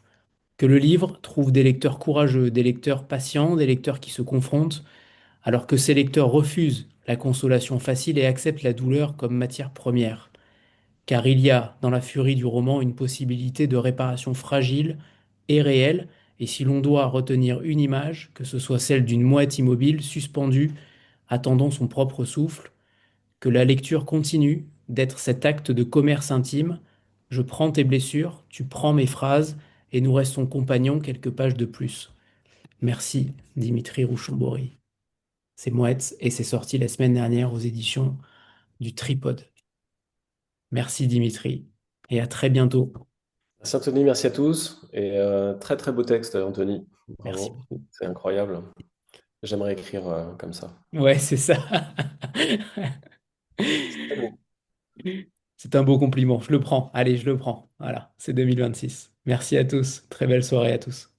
Speaker 1: Que le livre trouve des lecteurs courageux, des lecteurs patients, des lecteurs qui se confrontent, alors que ces lecteurs refusent la consolation facile et acceptent la douleur comme matière première. Car il y a, dans la furie du roman, une possibilité de réparation fragile et réelle, et si l'on doit retenir une image, que ce soit celle d'une mouette immobile, suspendue, attendant son propre souffle, que la lecture continue d'être cet acte de commerce intime. Je prends tes blessures, tu prends mes phrases, et nous restons compagnons quelques pages de plus. Merci, Dimitri Rouchon-Bory. C'est Mouette et c'est sorti la semaine dernière aux éditions du Tripode. Merci Dimitri et à très bientôt.
Speaker 2: Merci Anthony, merci à tous. Et très très beau texte, Anthony.
Speaker 1: Merci
Speaker 2: Bravo,
Speaker 1: beaucoup.
Speaker 2: c'est incroyable. J'aimerais écrire comme ça.
Speaker 1: Ouais, c'est ça.
Speaker 2: Très beau.
Speaker 1: C'est un beau compliment. Je le prends. Allez, je le prends. Voilà, c'est 2026. Merci à tous. Très belle soirée à tous.